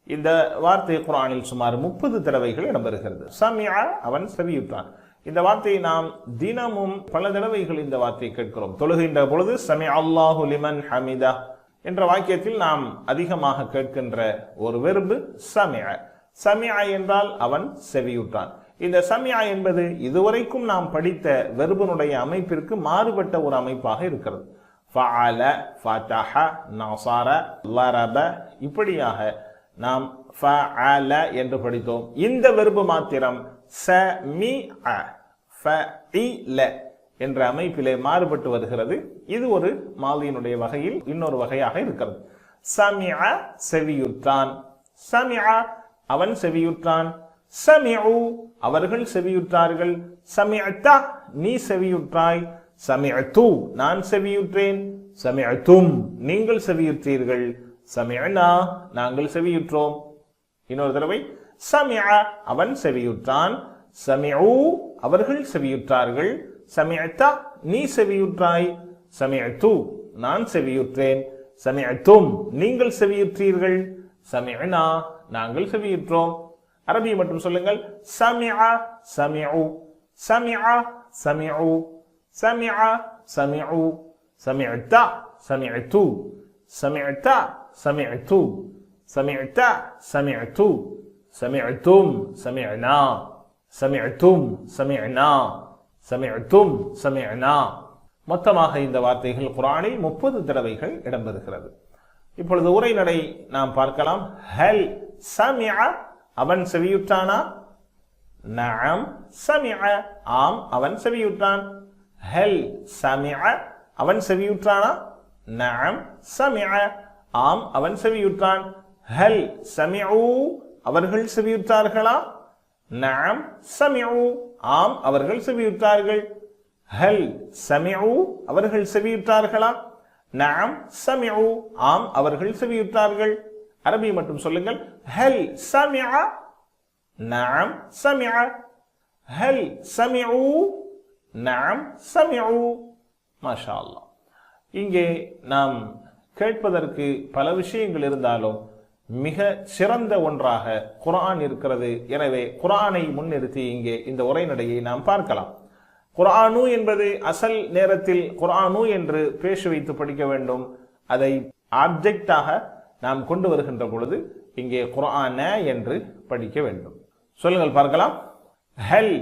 இந்த வார்த்தை குர்ஆனில் சுமார் 30 தடவைகள் இடம்பெறுகிறது. சமிஅ அவன் செவியுற்றான். இந்த வார்த்தையை நாம் தினமும் பல தடவைகள் இந்த வார்த்தையை கேட்கிறோம். தொழுகின்ற பொழுது சமிஅ அல்லாஹு லிமன் ஹமிதா என்ற வாக்கியத்தில் நாம் அதிகமாக கேட்கின்ற ஒரு வெர்பு சமிஅ. சமிஅ என்றால் அவன் செவியுற்றான். இந்த சமிஅ என்பது இதுவரைக்கும் நாம் படித்த வெர்பினுடைய அமைப்பிற்கு மாறுபட்ட ஒரு அமைப்பாக இருக்கிறது. ஃபஅல, ஃபதஹ, நஸர, லரப இப்படியாக நாம் ஃபஅல என்று படித்தோம். இந்த வெர்பு மாத்திரம் சமிஅ, ஃபஇல என்ற அமைப்பிலே மாறுபட்டு வருகிறது. இது ஒரு மாதியினுடைய வகையில் இன்னொரு வகையாக இருக்கிறது. சமிஅ செவியுற்றான், சமிஅ அவன் செவியுற்றான், சமிஉ அவர்கள் செவியுற்றார்கள், சமிஅத நீ செவியுற்றாய், சமிஅது நான் செவியுற்றேன், சமிஅதும் நீங்கள் செவியுற்றீர்கள், சமிஅனா நாங்கள் செவியுற்றோம். இன்னொரு தடவை, சமிஅ அவன் செவியுற்றான், சமிஉ அவர்கள் செவியுற்றார்கள், சமிஅத நீ செவியுற்றாய், சமிஅது நான் செவியுற்றேன், சமிஅதும் நீங்கள் செவியுற்றீர்கள், சமிஅனா நாங்கள் செவியுற்றோம். அரபி மட்டும் சொல்லுங்கள். சமிஅ சமிஉ, சமிஅ சமிஉ, சமிஅ சமிஉ, சமிஅத சமிஅது, சமிஅத சமிஅது, சமிஅத சமிஅது, சமிஅதும் சமிஅனா, சமிஅதும் சமிஅனா, சமிஅதும் சமிஅனா. மொத்தமாக இந்த வார்த்தைகள் குர்ஆனில் 30 தடவைகள் இடம்பெறுகிறது. இப்பொழுது உரைநடை நாம் பார்க்கலாம். ஹல் சமிஅ அவன் செவியுற்றானா? நஅம் சமிஅ ஆம் அவன் செவியுற்றான். ஹல் சமிஅ அவன் செவியுற்றானா? நஅம் சமிஅ ஆம் அவன் செவியுற்றான். ஹல் சமிஉ அவர்கள் செவியுற்றார்களா? நஅம் சமிஉ ஆம் அவர்கள் செவியுற்றார்கள். ஹல் சமிஉ அவர்கள் செவியுற்றார்களா? நஅம் சமிஉ ஆம் அவர்கள் செவியுற்றார்கள். அரபி மட்டும் சொல்லுங்கள். ஹல் சமிஅ, நஅம் சமிஅ, ஹல் சமிஉ, நஅம் சமிஉ. மாஷா அல்லாஹ். இங்கே நாம் கேட்பதற்கு பல விஷயங்கள் இருந்தாலும் மிக சிறந்த ஒன்றாக குர்ஆன் இருக்கிறது. எனவே குர்ஆனை முன்னிறுத்தி இங்கே இந்த உரைநடையை நாம் பார்க்கலாம். குர்ஆனு என்பது அசல் நேரத்தில் குர்ஆனு என்று பேச வைத்து படிக்க வேண்டும். அதை ஆப்ஜெக்டாக நாம் கொண்டு வருகின்ற பொழுது இங்கே குர்ஆன என்று படிக்க வேண்டும். சொல்லுங்கள் பார்க்கலாம். ஹல்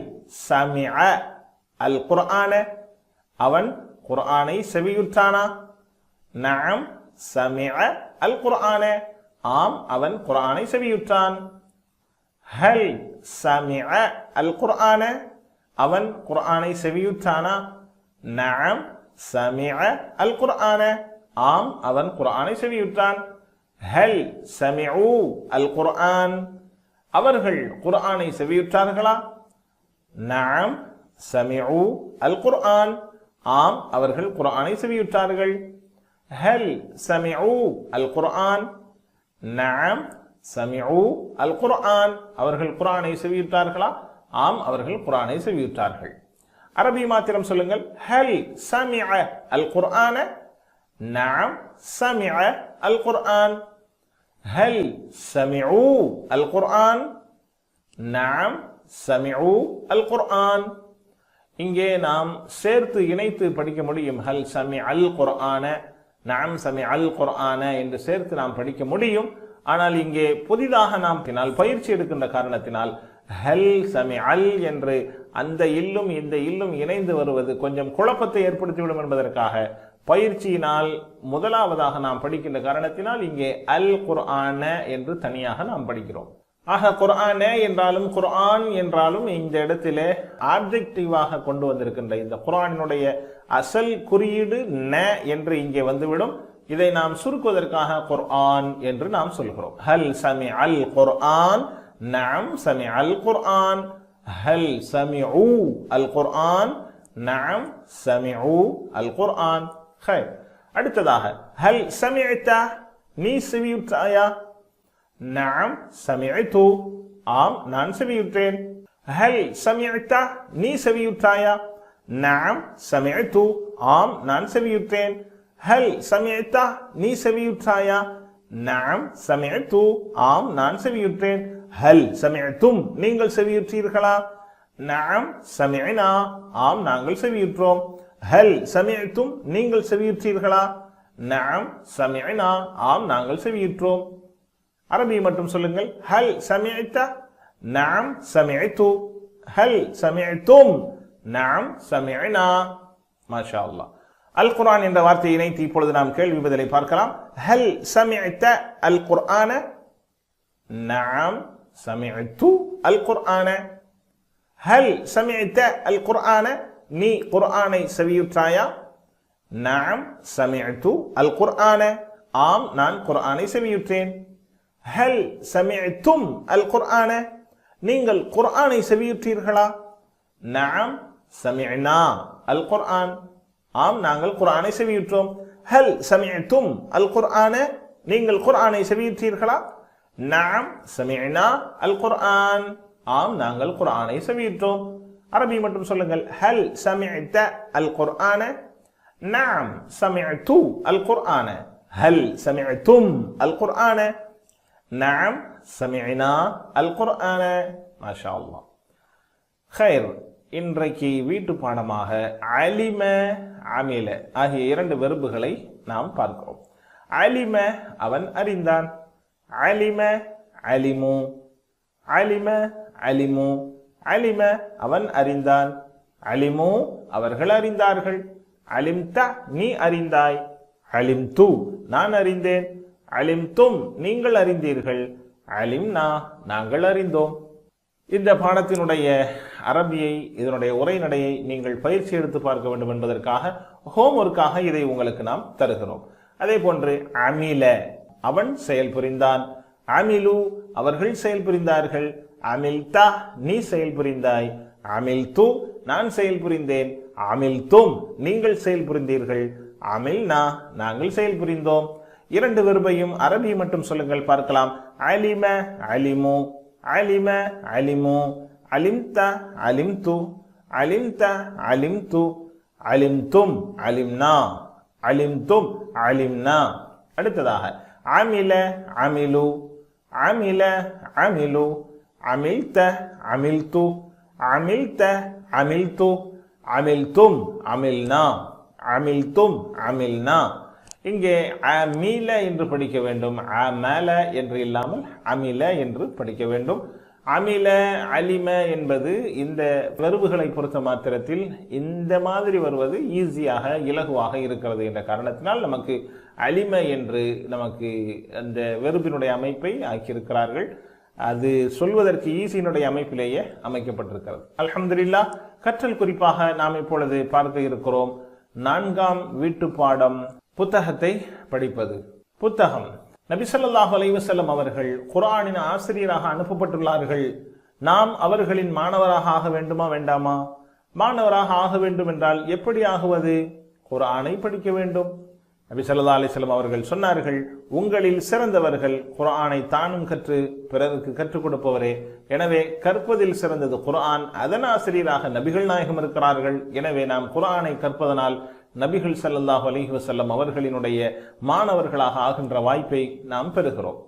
சமிஅ அல் குர்ஆன அவன் குர்ஆனை செவியுற்றானா? நஅம் சமிஅ அல் குர்ஆன ஆம் அவன் குர்ஆனை செவியுற்றான். ஹல் சமிஅ அல் குர்ஆன அவன் குர்ஆனை செவியுற்றானா? நஅம் சமிஅ அல் குர்ஆன ஆம் அவன் குர்ஆனை செவியுற்றான். ஹல் சமிஉ அல் குர்ஆன் அவர்கள் குர்ஆனை செவியுற்றார்களா? நஅம் சமிஉ அல் குர்ஆன் ஆம் அவர்கள் குர்ஆனை செவியுற்றார்கள். ஹல் சமிஉ அல் குர்ஆன் நஅம் சமிஉ அல் குர்ஆன் அவர்கள் குர்ஆனை செவியுற்றார்களா? ஆம் அவர்கள் குர்ஆனை செவியுற்றார்கள். அரபி மாத்திரம் சொல்லுங்கள். ஹல் சமிஅ அல் குர்ஆன நஅம் சமிஅ அல் குர்ஆன். ஹல் சமிஉ அல் குர்ஆன் நஅம் சமிஉ அல் குர்ஆன். இங்கே நாம் சேர்த்து இணைத்து படிக்க முடியும். ஹல் சமிஅ அல் குர்ஆன நஅம் சமிஅ அல் குர்ஆன என்று சேர்த்து நாம் படிக்க முடியும். ஆனால் இங்கே புதிதாக நாம் பயிற்சி எடுக்கின்ற காரணத்தினால் ஹல் சமிஅ அல் என்று அந்த இல்லும் இந்த இல்லும் இணைந்து வருவது கொஞ்சம் குழப்பத்தை ஏற்படுத்திவிடும் என்பதற்காக பயிற்சியினால் முதலாவதாக நாம் படிக்கின்ற காரணத்தினால் இங்கே அல் குர்ஆன என்று தனியாக நாம் படிக்கிறோம். ஆக குர்ஆன என்றாலும் குர்ஆன் என்றாலும் இந்த இடத்திலே ஆப்ஜெக்டிவாக கொண்டு வந்திருக்கின்ற இந்த குர்ஆனினுடைய அசல் குறியீடு ந என்று இங்கே வந்துவிடும். இதை நாம் சுருக்குவதற்காக குர்ஆன் என்று நாம் சொல்கிறோம். ஹல் சமிஅ அல் குர்ஆன் நஅம் சமிஅ அல் குர்ஆன். ஹல் சமிஉ அல் குர்ஆன் நஅம் சமிஉ அல் குர்ஆன். அடுத்ததாக ஹல் சமிஅத நீ செவியுற்றாயா? நஅம் சமிஅது ஆம் நான் செவியுற்றேன். ஹல் சமிஅத நீ செவியுற்றாயா? நஅம் சமிஅது ஆம் நான் செவியுற்றேன். ஹல் சமிஅத நீ செவியுற்றாயா? நஅம் சமிஅது ஆம் நான் செவியுற்றேன். ஹல் சமிஅதும் நீங்கள் செவியுற்றீர்களா? நஅம் சமிஅனா ஆம் நாங்கள் செவியுற்றோம். ஹல் சமிஅதும் நீங்கள் செவியுற்றீர்களா? நஅம் சமிஅனா ஆம் நாங்கள் செவியுற்றோம். அரபி மட்டும் சொல்லுங்கள். ஹல் சமிஅத நஅம் சமிஅது. ஹல் சமிஅதும் நஅம் சமிஅனா. மாஷா அல்லாஹ். அல் குர்ஆன் என்ற வார்த்தையை இணைத்து இப்பொழுது நாம் கேள்வி பதிலை பார்க்கலாம். ஹல் சமிஅத அல் குர்ஆன? நஅம் சமிஅது அல் குர்ஆன. ஹல் சமிஅத அல் குர்ஆன? நீ குர்ஆனை செவியுற்றாயா? நஅம் சமிஅது அல் குர்ஆன. ஆம், நான் குர்ஆனை செவியுற்றேன். ஹல் சமிஅதும் அல் குர்ஆன? நீங்கள் குர்ஆனை செவியுற்றீர்களா? நஅம் சமிஅனா அல் குர்ஆன். ஆம், நாங்கள் குர்ஆனை செவியுற்றோம். ஹல் சமிஅதும் அல் குர்ஆன? நீங்கள் குர்ஆனை செவியுற்றீர்களா? நஅம் சமிஅனா அல் குர்ஆன். ஆம், நாங்கள் குர்ஆனை செவியுற்றோம். அரபி மட்டும் சொல்லுங்கள். ஹல் சமிஅத அல் குர்ஆன? நஅம் சமிஅது அல் குர்ஆன. ஹல் சமிஅதும் அல் குர்ஆன? நஅம் சமிஅனா அல் குர்ஆன. மாஷா அல்லாஹ். ஹைர். இன்றைக்கு வீட்டு பாடமாக அலிம அமில ஆகிய இரண்டு வெர்புகளை நாம் பார்க்கிறோம். அலிம அவன் அறிந்தான். அலிம அலிமு. அலிம அலிமு. அலிம அவன் அறிந்தான். அலிமு அவர்கள் அறிந்தார்கள். அலிம்த நீ அறிந்தாய். அலிம்து நான் அறிந்தேன். அலிம்தும் நீங்கள் அறிந்தீர்கள். அலிம்னா நாங்கள் அறிந்தோம். இந்த பாடத்தினுடைய அரபியை, இதனுடைய உரைநடையை நீங்கள் பயிற்சி எடுத்து பார்க்க வேண்டும் என்பதற்காக ஹோம்ஒர்க்காக இதை உங்களுக்கு நாம் தருகிறோம். அதே போன்று அமில அவன் செயல் புரிந்தான். அமிலு அவர்கள் செயல் புரிந்தார்கள். அமில்தா நீ செயல் புரிந்தாய். அமில்து நான் செயல் புரிந்தேன். அமில்தும் நீங்கள் செயல் புரிந்தீர்கள். அமில்னா நாங்கள் செயல் புரிந்தோம். இரண்டு வெர்பையும் அரபி மட்டும் சொல்லுங்கள் பார்க்கலாம். அலிம அலிமு. அலிம அலிமு. அலிம்த அலிம்து. அலிம்த அலிம்து. அலிம்தும் அலிம்னா. அலிம்தும் அலிம்னா. அடுத்ததாக அமில அமிலு. அமில அமிலு. அமில்த அமில்து. அமில்த அமில்து. அமில்தும் அமில்னா. அமில்தும் அமில்னா. இங்கே அமில என்று படிக்க வேண்டும். அமல என்று இல்லாமல் அமில என்று படிக்க வேண்டும். அமில அலிம என்பது இந்த வெர்புகளை பொறுத்த மாத்திரத்தில் இந்த மாதிரி வருவது ஈஸியாக இலகுவாக இருக்கிறது என்ற காரணத்தினால் நமக்கு அலிம என்று நமக்கு அந்த வெர்பினுடைய அமைப்பை ஆக்கியிருக்கிறார்கள். அது சொல்வதற்கு ஈஸியினுடைய அமைப்பிலேயே அமைக்கப்பட்டிருக்கிறது. அல்ஹம்துலில்லாஹ். கற்றல் குறிப்பாக நாம் இப்பொழுது பார்க்க இருக்கிறோம் 4ஆம் வீட்டு பாடம் புத்தகத்தை படிப்பது. புத்தகம் நபி ஸல்லல்லாஹு அலைஹி வஸல்லம் அவர்கள் குர்ஆனின் ஆசிரியராக அனுப்பப்பட்டுள்ளார்கள். நாம் அவர்களின் மாணவராக ஆக வேண்டுமா வேண்டாமா? மாணவராக ஆக வேண்டும் என்றால் எப்படி ஆகுவது? குர்ஆனை படிக்க வேண்டும். நபி ஸல்லல்லாஹு அலைஹி வஸல்லம் அவர்கள் சொன்னார்கள், உங்களில் சிறந்தவர்கள் குர்ஆனை தானும் கற்று பிறருக்கு கற்றுக் கொடுப்பவரே. எனவே கற்பதில் சிறந்தது குர்ஆன். அதன் ஆசிரியராக நபிகள் நாயகம் இருக்கிறார்கள். எனவே நாம் குர்ஆனை கற்பதனால் நபிகள் ஸல்லல்லாஹு அலைஹி வஸல்லம் அவர்களினுடைய மாணவர்களாக ஆகின்ற வாய்ப்பை நாம் பெறுகிறோம்.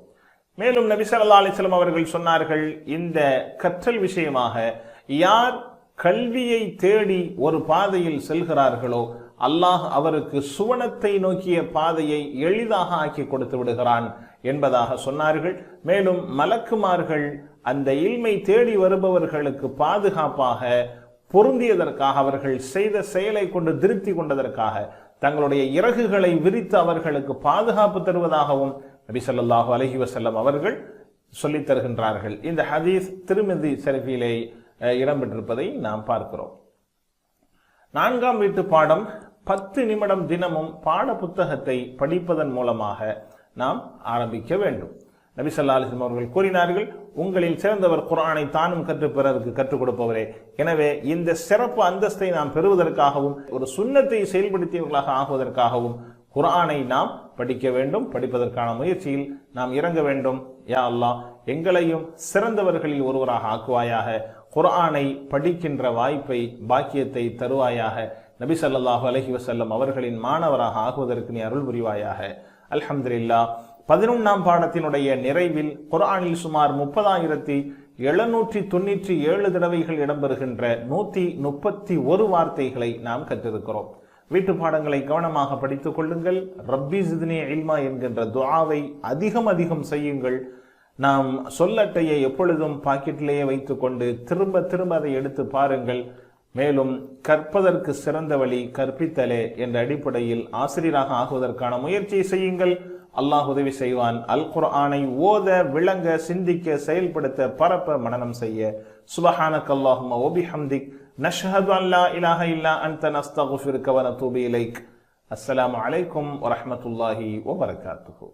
மேலும் நபி ஸல்லல்லாஹு அலைஹி வஸல்லம் அவர்கள் சொன்னார்கள், இந்த கற்றல் விஷயமாக யார் கல்வியை தேடி ஒரு பாதையில் செல்கிறார்களோ அல்லாஹ் அவருக்கு சுவனத்தை நோக்கிய பாதையை எளிதாக ஆக்கி கொடுத்து விடுகிறான் என்பதாக சொன்னார்கள். மேலும் மலக்குமார்கள் அந்த இல்மை தேடி வருபவர்களுக்கு பாதுகாப்பாக பொருந்தியதற்காக, அவர்கள் செய்த செயலை கொண்டு திருப்தி கொண்டதற்காக தங்களுடைய இறகுகளை விரித்து அவர்களுக்கு பாதுகாப்பு தருவதாகவும் நபி ஸல்லல்லாஹு அலைஹி வஸல்லம் அவர்கள் சொல்லித் தருகின்றார்கள். இந்த ஹதீஸ் திருமிதி ஷரீஃபிலே இடம்பெற்றிருப்பதை நாம் பார்க்கிறோம். 4ஆம் வீட்டு பாடம் 10 நிமிடம் தினமும் பாட புத்தகத்தை படிப்பதன் மூலமாக நாம் ஆரம்பிக்க வேண்டும். நபி ஸல்லல்லாஹு அலைஹி வஸல்லம் அவர்கள் கூறினார்கள், உங்களில் சிறந்தவர் குர்ஆனை தானும் கற்று பிறருக்கு கற்றுக் கொடுப்பவரே. எனவே இந்த சிறப்பு அந்தஸ்தை நாம் பெறுவதற்காகவும் ஒரு சுன்னத்தை செயல்படுத்தியவர்களாக ஆகுவதற்காகவும் குர்ஆனை நாம் படிக்க வேண்டும். படிப்பதற்கான முயற்சியில் நாம் இறங்க வேண்டும். யா அல்லாஹ், எங்களையும் சிறந்தவர்களில் ஒருவராக ஆக்குவாயாக. குர்ஆனை படிக்கின்ற வாய்ப்பை, பாக்கியத்தை தருவாயாக. நபி ஸல்லல்லாஹு அலைஹி வஸல்லம் அவர்களின் மாணவராக ஆகுவதற்கு நீ அருள் புரிவாயாக. அல்ஹம்துலில்லாஹ். 11ஆம் பாடத்தினுடைய நிறைவில் குர்ஆனில் சுமார் 30,797 தடவைகள் இடம்பெறுகின்ற 131 வார்த்தைகளை நாம் கற்றிருக்கிறோம். வீட்டு பாடங்களை கவனமாக படித்துக் கொள்ளுங்கள். ரப்பி ஜித்னி இல்மா என்கின்ற துஆவை அதிகம் செய்யுங்கள். நாம் சொல்லட்டையை எப்பொழுதும் பாக்கெட்டிலேயே வைத்துக்கொண்டு திரும்ப அதை எடுத்து பாருங்கள். மேலும் கற்பதற்கு சிறந்த வழி கற்பித்தலே என்ற அடிப்படையில் ஆசிரியராக ஆகுவதற்கான முயற்சியை செய்யுங்கள். அல்லாஹ் உதவி செய்வான். அல் குர்ஆனை ஓத, விளங்க, சிந்திக்க, செயல்படுத்த, பரப்ப, மனனம் செய்ய. சுப்ஹானக அல்லாஹும்ம வ பிஹம்திக் நஷ்ஹது அன் லா இலாஹ இல்லா அன்த நஸ்தக்ஃபிருக வ நதூபு இலைக். அஸ்ஸலாமு அலைக்கும் வ ரஹ்மத்துல்லாஹி வ பரகாத்துஹு.